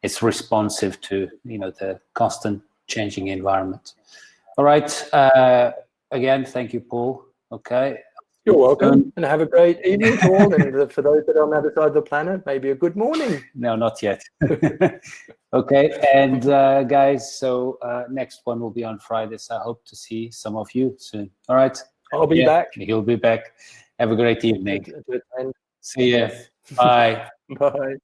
it's responsive to the constant changing environment. All right, again, thank you, Paul. Okay. You're welcome, and have a great evening to all. And for those that are on the other side of the planet, maybe a good morning. No, not yet. Okay, and guys, so next one will be on Friday, so I hope to see some of you soon. All right. I'll be back. He'll be back. Have a great evening. See you. Bye. Bye.